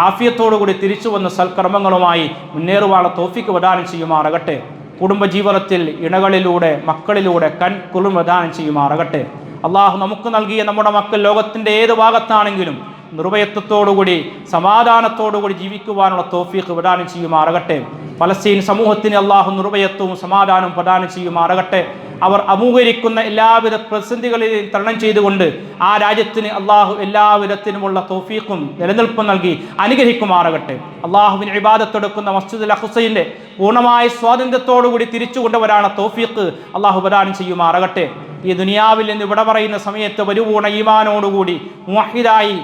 ആഫിയത്തോടുകൂടി തിരിച്ചു വന്ന് സൽക്കർമ്മങ്ങളുമായി മുന്നേറുവാനുള്ള തൗഫീഖ് പ്രദാനം ചെയ്യുമാറാകട്ടെ. കുടുംബജീവിതത്തിൽ ഇണകളിലൂടെ മക്കളിലൂടെ കുളിർ പ്രദാനം ചെയ്യുമാറാകട്ടെ. അള്ളാഹു നമുക്ക് നൽകിയ നമ്മുടെ മക്കൾ ലോകത്തിൻ്റെ ഏത് ഭാഗത്താണെങ്കിലും നിർഭയത്വത്തോടുകൂടി സമാധാനത്തോടുകൂടി ജീവിക്കുവാനുള്ള തൗഫീഖ് പ്രദാനം ചെയ്യുമാറാകട്ടെ. പലസ്തീൻ സമൂഹത്തിന് അള്ളാഹു നിർഭയത്വവും സമാധാനവും പ്രദാനം ചെയ്യുമാറാകട്ടെ. അവർ അഭിമുഖീകരിക്കുന്ന എല്ലാവിധ പ്രതിസന്ധികളെയും തരണം ചെയ്തുകൊണ്ട് ആ രാജ്യത്തിന് അള്ളാഹു എല്ലാവിധത്തിനുമുള്ള തൗഫീഖും നിലനിൽപ്പും നൽകി അനുഗ്രഹിക്കുമാറാകട്ടെ. അള്ളാഹുവിന് ഇബാദത്തെടുക്കുന്ന മസ്ജിദുൽ അഖ്സയുടെ പൂർണ്ണമായ സ്വാതന്ത്ര്യത്തോടുകൂടി തിരിച്ചു കൊണ്ടുവരാനുള്ള തൗഫീഖ് അള്ളാഹു പ്രദാനം ചെയ്യുമാറാകട്ടെ. ഈ ദുനിയാവിൽ നിന്ന് വിട പറയുന്ന സമയത്ത് പരിപൂർണ്ണ ഈമാനോടുകൂടി മുവഹിദായി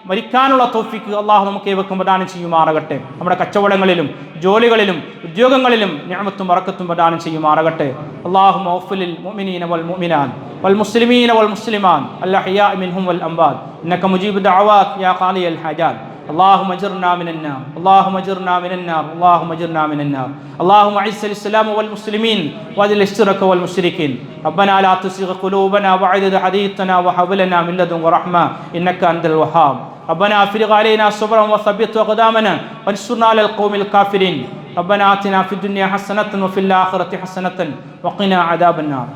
മരിക്കാനുള്ള തൗഫീഖ് അള്ളാഹു നമുക്ക് ഏവർക്കും പ്രദാനം ചെയ്യുമാറാകട്ടെ. നമ്മുടെ കച്ചവടങ്ങളിലും ജോലികളിലും ഉദ്യോഗങ്ങളിലും നിഅമത്തും ബറക്കത്തും പ്രദാനം ചെയ്യുമാറാകട്ടെ. അല്ലാഹുമ്മ ഗ്ഫിർ ലിൽ മുഅ്മിനീന വൽ മുഅ്മിനാത്ത് വൽ മുസ്ലിമീന വൽ മുസ്ലിമാത്ത് അൽ അഹ്യാഇ മിൻഹും വൽ അംവാത് ഇന്നക മുജീബു ദഅവാത് യാ ഖാദിയൽ ഹാജാത്ത്. اللهم اجرنا من النار اللهم اجرنا من النار اللهم اجرنا من النار اللهم اعز الاسلام والمسلمين واذل الشرك والمشركين. ربنا لا تزغ قلوبنا بعد إذ هديتنا وهب لنا من لدنك رحمة إنك أنت الوهاب. ربنا افرغ علينا صبرا وثبت أقدامنا وانصرنا على القوم الكافرين. ربنا آتنا في الدنيا حسنة وفي الآخرة حسنة وقنا عذاب النار.